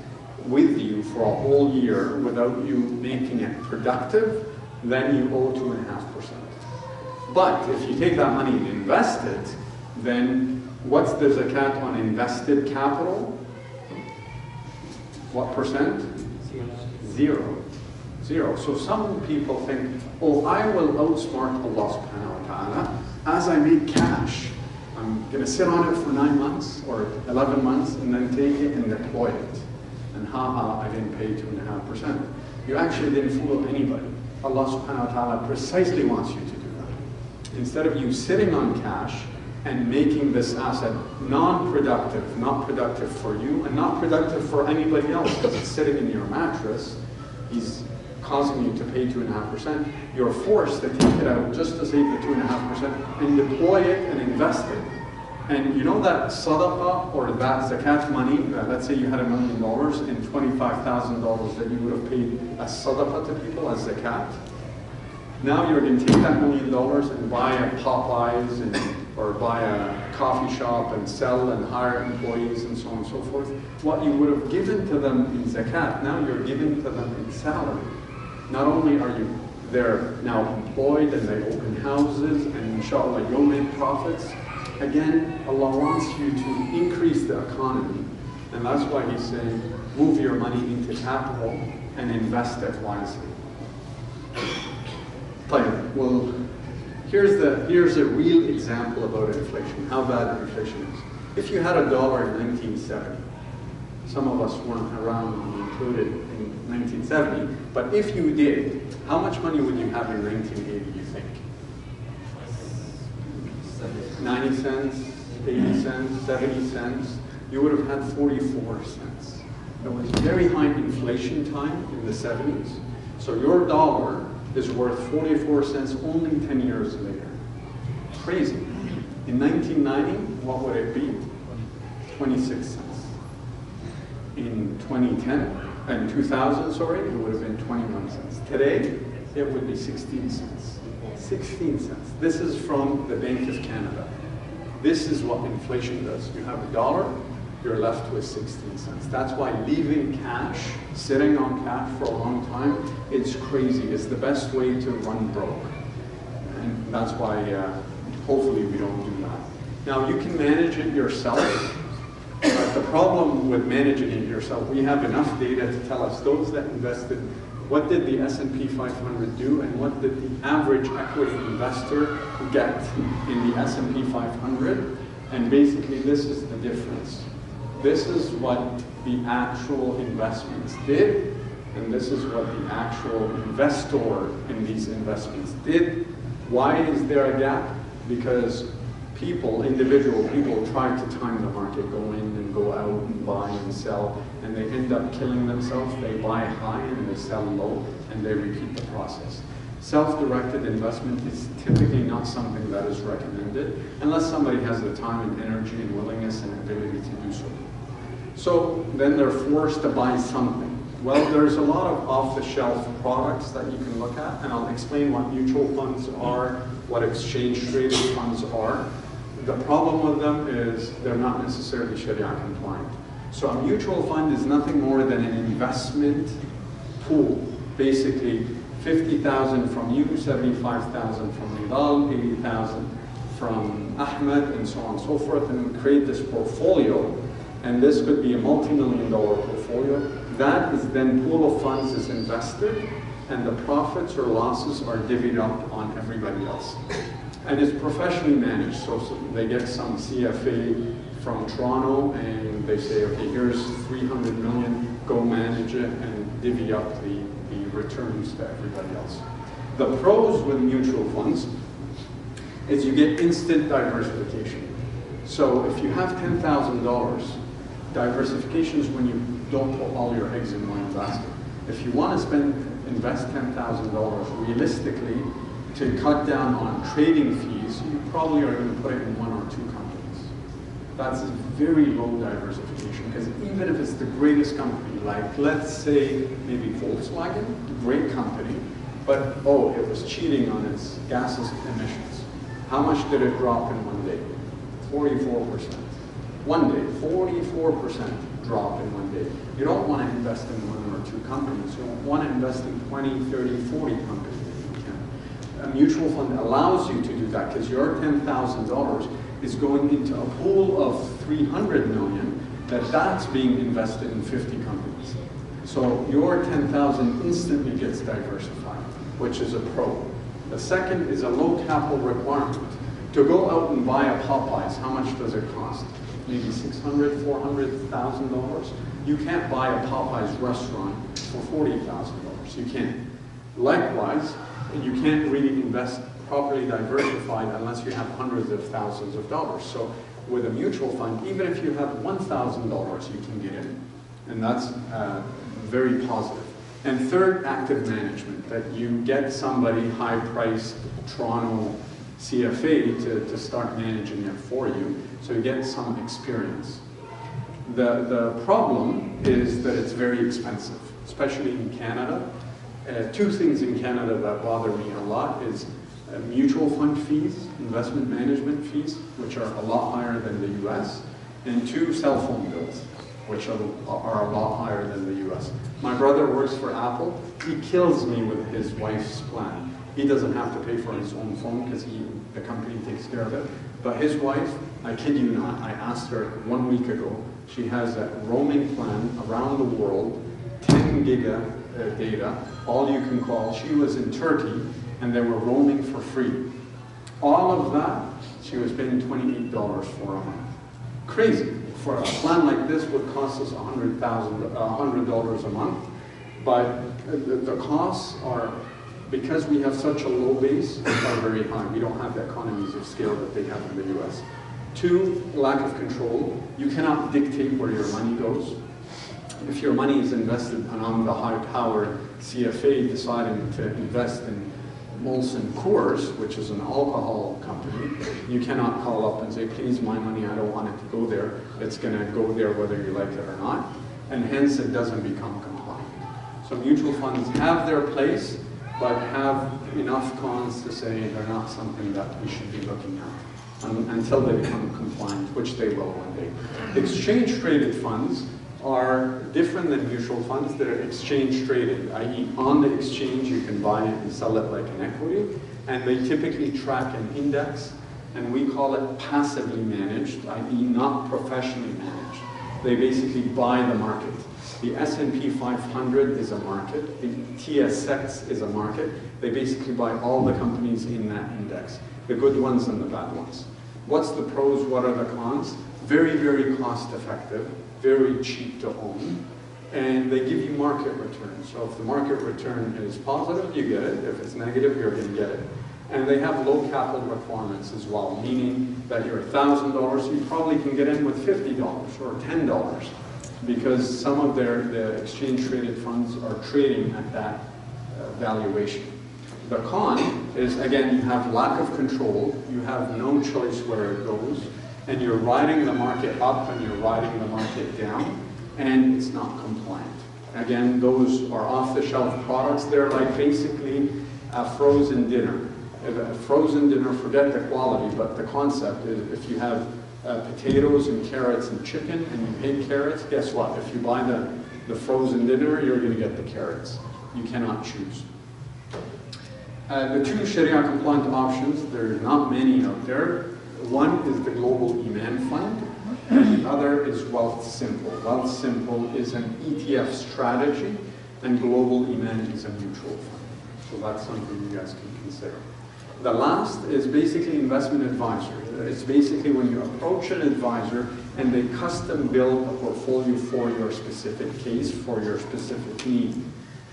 with you for a whole year without you making it productive, then you owe 2.5%. But if you take that money and invest it, then what's the zakat on invested capital? What percent? 0. 0. So some people think, oh, I will outsmart Allah subhanahu wa ta'ala as I make cash. I'm going to sit on it for 9 months or 11 months and then take it and deploy it. And I didn't pay 2.5%. You actually didn't fool anybody. Allah subhanahu wa ta'ala precisely wants you to do that. Instead of you sitting on cash and making this asset non-productive, not productive for you and not productive for anybody else because it's sitting in your mattress, he's causing you to pay 2.5%, you're forced to take it out just to save the 2.5% and deploy it and invest it. And you know that sadaqah or that zakat money, let's say you had $1 million and $25,000 that you would have paid as sadaqah to people, as zakat. Now you're going to take that $1 million and buy a Popeyes or buy a coffee shop and sell and hire employees and so on and so forth. What you would have given to them in zakat, now you're giving to them in salary. Not only are you they're now employed and they open houses and inshallah you'll make profits. Again, Allah wants you to increase the economy, and that's why He's saying, move your money into capital and invest it wisely. Well, here's a real example about inflation, how bad inflation is. If you had $1 in 1970, some of us weren't around when we included in 1970, but if you did, how much money would you have in 1980, you think? 90 cents, 80 cents, 70 cents, you would have had 44 cents. There was very high inflation time in the 70s, so your dollar is worth 44 cents only 10 years later. Crazy. In 1990, what would it be? 26 cents. In 2000, it would have been 21 cents. Today, it would be 16 cents. 16 cents. This is from the Bank of Canada. This is what inflation does. You have $1, you're left with 16 cents. That's why leaving cash, sitting on cash for a long time, it's crazy. It's the best way to run broke. And that's why hopefully we don't do that. Now you can manage it yourself. But the problem with managing it yourself, we have enough data to tell us those that invested, what did the S&P 500 do and what did the average equity investor get in the S&P 500? And basically this is the difference. This is what the actual investments did And this is what the actual investor in these investments did. Why is there a gap? Because people, individual people, try to time the market, go in and go out and buy and sell, and they end up killing themselves. They buy high and they sell low, and they repeat the process. Self-directed investment is typically not something that is recommended unless somebody has the time and energy and willingness and ability to do so. So then they're forced to buy something. Well, there's a lot of off-the-shelf products that you can look at, and I'll explain what mutual funds are, what exchange-traded funds are. The problem with them is they're not necessarily Sharia compliant. So a mutual fund is nothing more than an investment pool. Basically, 50,000 from you, 75,000 from Halal, 80,000 from Ahmed, and so on and so forth, and we create this portfolio. And this could be a multi-million-dollar portfolio. That is then pool of funds is invested, and the profits or losses are divvied up on everybody else. And it's professionally managed, so they get some CFA from Toronto, and they say, okay, here's 300 million, go manage it, and divvy up the returns to everybody else. The pros with mutual funds is you get instant diversification. So if you have $10,000, diversification is when you don't put all your eggs in one basket. If you want to invest $10,000 realistically to cut down on trading fees, you probably are going to put it in one or two companies. That's very low diversification, because even if it's the greatest company, like let's say maybe Volkswagen, great company, but oh, it was cheating on its gases emissions. How much did it drop in one day? 44%. One day, 44% drop in one day. You don't want to invest in one or two companies. You want to invest in 20, 30, 40 companies if you can. A mutual fund allows you to do that because your $10,000 is going into a pool of 300 million that's being invested in 50 companies. So your 10,000 instantly gets diversified, which is a pro. The second is a low capital requirement. To go out and buy a Popeyes, how much does it cost? Maybe $600,000, $400,000. You can't buy a Popeyes restaurant for $40,000. You can't. Likewise, you can't really invest properly diversified unless you have hundreds of thousands of dollars. So with a mutual fund, even if you have $1,000, you can get in. And that's very positive. And third, active management, that you get somebody high-priced Toronto CFA to start managing it for you, so you get some experience. The problem is that it's very expensive, especially in Canada. Two things in Canada that bother me a lot is mutual fund fees, investment management fees, which are a lot higher than the US, and two, cell phone bills, which are a lot higher than the US. My brother works for Apple. He kills me with his wife's plan. He doesn't have to pay for his own phone because the company takes care of it. But his wife, I kid you not, I asked her 1 week ago, she has a roaming plan around the world, 10 giga data, all you can call. She was in Turkey and they were roaming for free. All of that, she was paying $28 for a month. Crazy. For a plan like this would cost us $100 a month, but the costs are, because we have such a low base, are very high. We don't have the economies of scale that they have in the US. Two, lack of control. You cannot dictate where your money goes. If your money is invested, and I'm the high-powered CFA deciding to invest in Molson Coors, which is an alcohol company, you cannot call up and say, please, my money, I don't want it to go there. It's going to go there whether you like it or not. And hence, it doesn't become compliant. So mutual funds have their place, but have enough cons to say they're not something that we should be looking at until they become compliant, which they will one day. Exchange-traded funds are different than mutual funds. They're exchange-traded, i.e. on the exchange you can buy it and sell it like an equity, and they typically track an index, and we call it passively managed, i.e. not professionally managed. They basically buy the market. The S&P 500 is a market. The TSX is a market. They basically buy all the companies in that index, the good ones and the bad ones. What's the pros? What are the cons? Very, very cost effective, very cheap to own, and they give you market return. So if the market return is positive, you get it. If it's negative, you're going to get it. And they have low capital requirements as well, meaning that you're $1,000, you probably can get in with $50 or $10 because some of the exchange-traded funds are trading at that valuation. The con is, again, you have lack of control, you have no choice where it goes, and you're riding the market up and you're riding the market down, and it's not compliant. Again, those are off-the-shelf products. They're like basically a frozen dinner. A frozen dinner, forget the quality, but the concept is if you have potatoes and carrots and chicken and you hate carrots, guess what? If you buy the frozen dinner, you're going to get the carrots. You cannot choose. The two Sharia-compliant options, there are not many out there. One is the Global Iman Fund, and the other is Wealth Simple. Wealth Simple is an ETF strategy, and Global Iman is a mutual fund. So that's something you guys can consider. The last is basically investment advisory. It's basically when you approach an advisor and they custom build a portfolio for your specific case, for your specific need.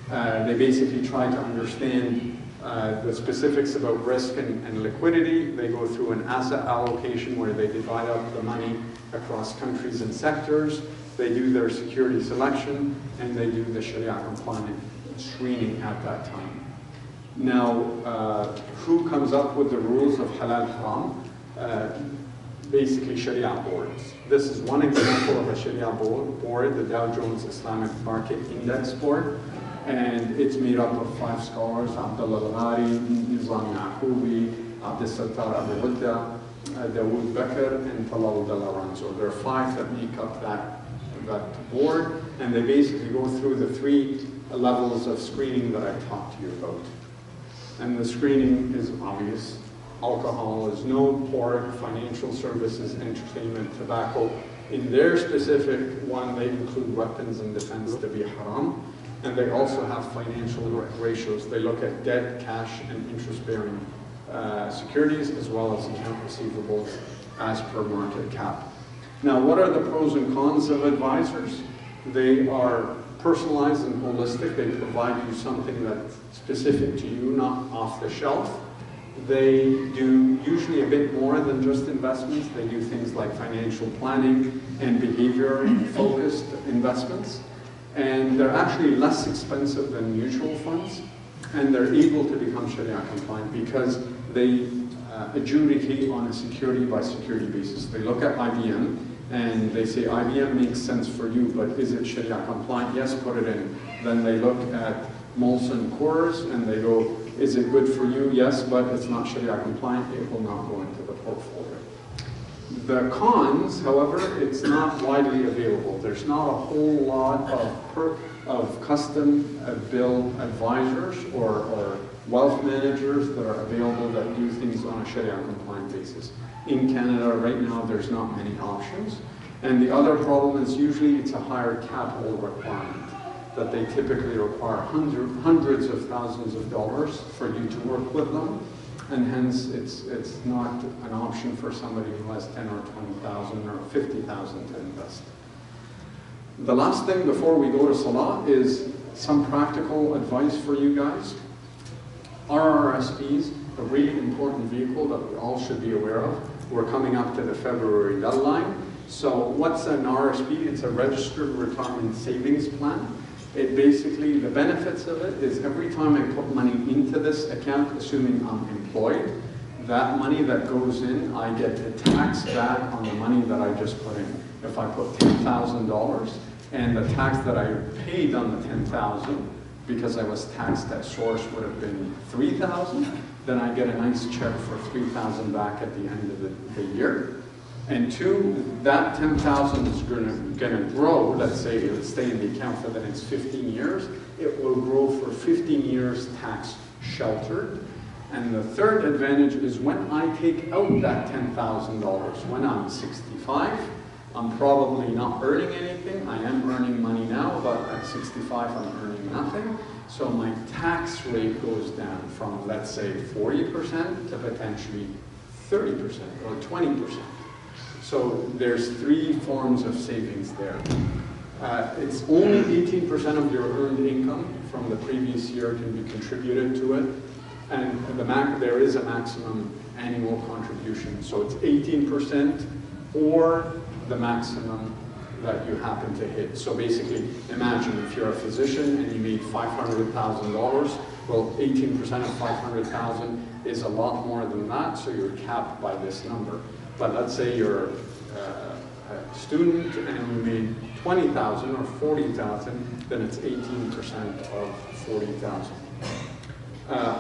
They basically try to understand the specifics about risk and liquidity. They go through an asset allocation where they divide up the money across countries and sectors. They do their security selection, and they do the Sharia-compliant screening at that time. Now, who comes up with the rules of halal haram? Basically Sharia boards. This is one example of a Sharia board, the Dow Jones Islamic Market Index Board. And it's made up of 5 scholars: Abdullah Al-Ghari, Nizam Yaqubi, Abdel-Sattar Abu Ghudda, Dawood Bakr, and Talal Dalaran. So there are 5 that make up that board, and they basically go through the 3 levels of screening that I talked to you about. And the screening is obvious. Alcohol is no, pork, financial services, entertainment, tobacco. In their specific one, they include weapons and defense to be haram. And they also have financial ratios. They look at debt, cash, and interest-bearing securities, as well as account receivables as per market cap. Now, what are the pros and cons of advisors? They are personalized and holistic. They provide you something that's specific to you, not off the shelf. They do usually a bit more than just investments. They do things like financial planning and behavior-focused investments. And they're actually less expensive than mutual funds. And they're able to become Sharia compliant because they adjudicate on a security by security basis. They look at IBM and they say, IBM makes sense for you, but is it Sharia compliant? Yes, put it in. Then they look at Molson Coors and they go, is it good for you? Yes, but it's not Sharia compliant. It will not go into the portfolio. The cons, however, it's not widely available. There's not a whole lot of custom build advisors or wealth managers that are available that do things on a Sharia compliant basis. In Canada right now, there's not many options. And the other problem is usually it's a higher capital requirement, that they typically require hundreds of thousands of dollars for you to work with them. And hence, it's not an option for somebody who has 10 or 20,000 or 50,000 to invest. The last thing before we go to Salah is some practical advice for you guys. RRSPs, a really important vehicle that we all should be aware of. We're coming up to the February deadline. So what's an RRSP? It's a registered retirement savings plan. It basically, the benefits of it is every time I put money into this account, assuming I'm employed, that money that goes in, I get to tax back on the money that I just put in. If I put $10,000 and the tax that I paid on the $10,000, because I was taxed at source, would have been $3,000, then I get a nice check for $3,000 back at the end of the year. And 2, that $10,000 is going to grow. Let's say it would stay in the account for the next 15 years. It will grow for 15 years tax sheltered. And the third advantage is when I take out that $10,000, when I'm 65, I'm probably not earning anything. I am earning money now, but at 65, I'm earning nothing. So my tax rate goes down from, let's say, 40% to potentially 30% or 20%. So there's 3 forms of savings there. It's only 18% of your earned income from the previous year can be contributed to it, and there is a maximum annual contribution. So it's 18% or the maximum that you happen to hit. So basically, imagine if you're a physician and you made $500,000, well, 18% of 500,000 is a lot more than that, so you're capped by this number. But let's say you're a student and you made 20,000 or 40,000, then it's 18% of 40,000.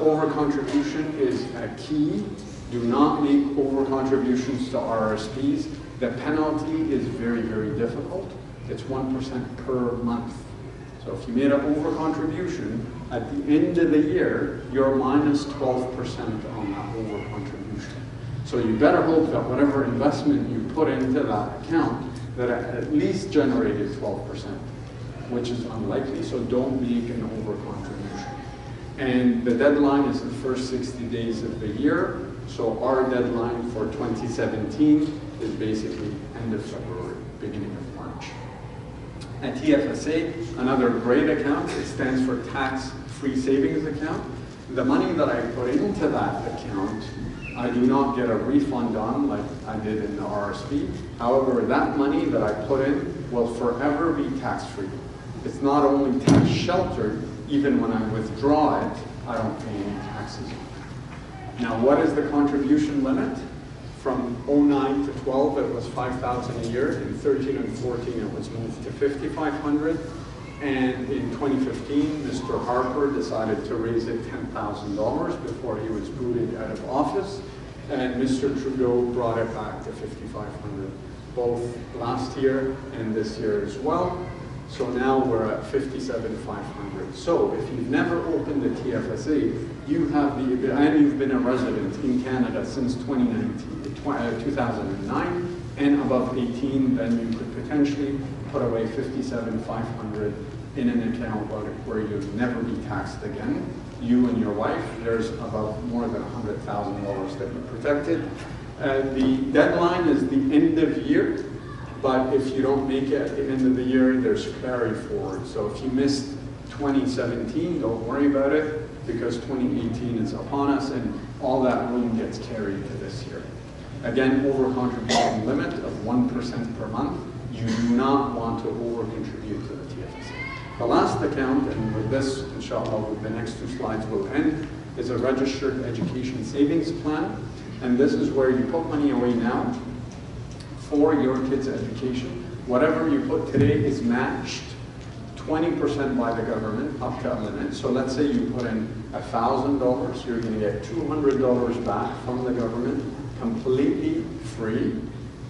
Over-contribution is a key. Do not make over-contributions to RRSPs. The penalty is very, very difficult. It's 1% per month. So if you made an over-contribution, at the end of the year, you're minus 12% on that over-contribution. So you better hope that whatever investment you put into that account, that it at least generated 12%, which is unlikely, so don't make an over-contribution. And the deadline is the first 60 days of the year, so our deadline for 2017 is basically end of February, beginning of March. At TFSA, another great account, it stands for tax-free savings account. The money that I put into that account, I do not get a refund on like I did in the RRSP. However, that money that I put in will forever be tax-free. It's not only tax sheltered, even when I withdraw it, I don't pay any taxes. Now, what is the contribution limit? From 09 to 12, it was $5,000 a year. In 13 and 14, it was moved to $5,500. And in 2015, Mr. Harper decided to raise it $10,000 before he was booted out of office. And Mr. Trudeau brought it back to $5,500, both last year and this year as well. So now we're at $57,500. So if you've never opened a TFSA, you have and you've been a resident in Canada since 2009, and above 18, then you could potentially put away $57,500 in an account where you'll never be taxed again. You and your wife, there's about more than $100,000 that you're protected. The deadline is the end of year, but if you don't make it at the end of the year, there's carry forward. So if you missed 2017, don't worry about it, because 2018 is upon us and all that room gets carried to this year. Again, over-contribution limit of 1% per month. You do not want to over-contribute to the TFSA. The last account, and with this, inshallah, with the next two slides will end, is a registered education savings plan. And this is where you put money away now for your kids' education. Whatever you put today is matched 20% by the government up to a limit. So let's say you put in $1,000, you're going to get $200 back from the government, completely free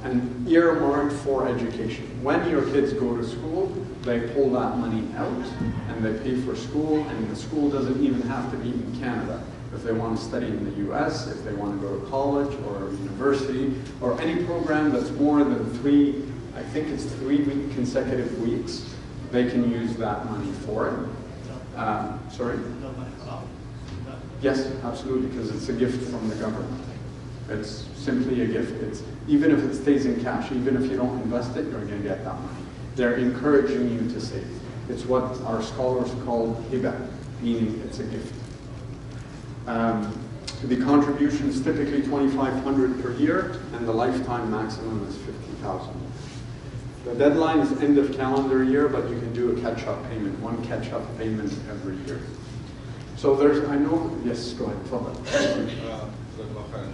and earmarked for education. When your kids go to school, they pull that money out and they pay for school, and the school doesn't even have to be in Canada. If they want to study in the US, if they want to go to college or university, or any program that's more than three consecutive weeks, they can use that money for it. Sorry? Yes, absolutely, because it's a gift from the government. It's simply a gift. Even if it stays in cash, even if you don't invest it, you're going to get that money. They're encouraging you to save. It's what our scholars call Riba, meaning it's a gift. The contribution is typically $2,500 per year, and the lifetime maximum is $50,000. The deadline is end of calendar year, but you can do a catch-up payment, one catch-up payment every year. So I know, yes, go ahead,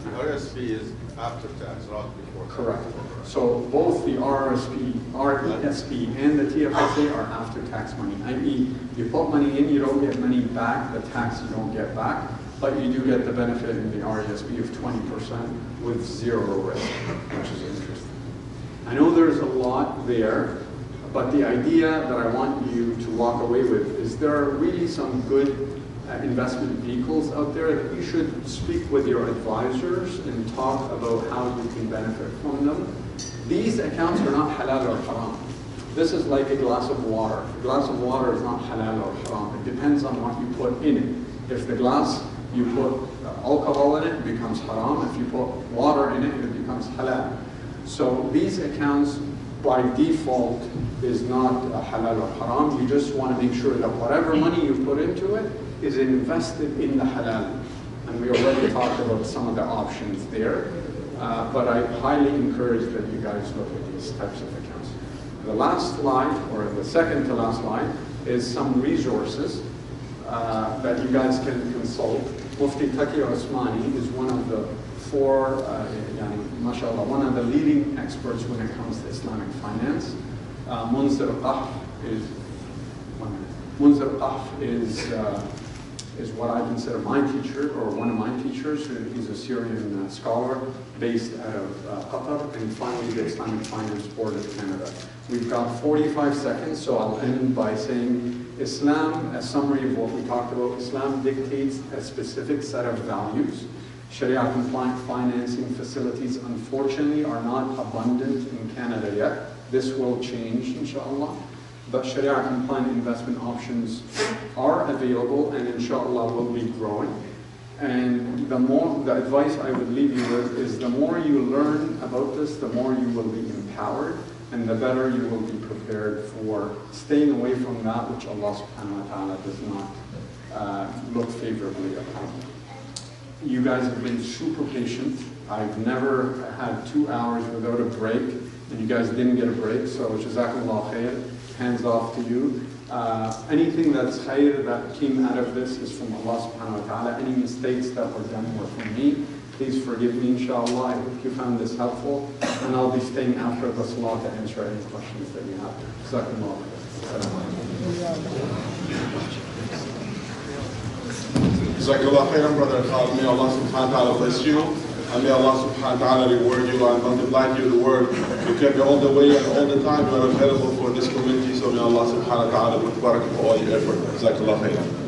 The RSP is after tax, not before tax. Correct. So both the RESP and the TFSA are after tax money, i.e. you put money in, you don't get money back, the tax you don't get back, but you do get the benefit in the RESP of 20% with zero risk, which is interesting. I know there's a lot there, but the idea that I want you to walk away with is there are really some good investment vehicles out there that you should speak with your advisors and talk about how you can benefit from them. These accounts are not halal or haram. This is like a glass of water. A glass of water is not halal or haram. It depends on what you put in it. If the glass, you put alcohol in it, it becomes haram. If you put water in it, it becomes halal. So these accounts by default is not halal or haram. You just want to make sure that whatever money you put into it is invested in the halal. And we already talked about some of the options there. But I highly encourage that you guys look at these types of accounts. The last slide, or the second to last slide, is some resources that you guys can consult. Mufti Taqi Osmani is one of the four, mashallah, one of the leading experts when it comes to Islamic finance. Munzir Qahf is what I consider my teacher, or one of my teachers. He's a Syrian scholar based out of Qatar, and finally the Islamic Finance Board of Canada. We've got 45 seconds, so I'll end by saying Islam, a summary of what we talked about. Islam dictates a specific set of values. Sharia-compliant financing facilities, unfortunately, are not abundant in Canada yet. This will change, inshallah. But Sharia-compliant investment options are available and inshallah will be growing. And the advice I would leave you with is the more you learn about this, the more you will be empowered and the better you will be prepared for staying away from that which Allah subhanahu wa ta'ala does not look favorably upon. You guys have been super patient. I've never had 2 hours without a break, and you guys didn't get a break, so jazakallah khair. Hands off to you. Anything that's khair that came out of this is from Allah subhanahu wa ta'ala. Any mistakes that were done were from me. Please forgive me, inshallah. I hope you found this helpful. And I'll be staying after the salah to answer any questions that you have. Jazakallah khair. Jazakallah khairan, Brother Khaled. May Allah subhanahu wa ta'ala bless you. And may Allah subhanahu wa ta'ala reward you and multiply you the word. You can be all the way and all the time. You are available for this community. So may Allah subhanahu wa ta'ala put barakah for all your effort. Jazakallah khairan.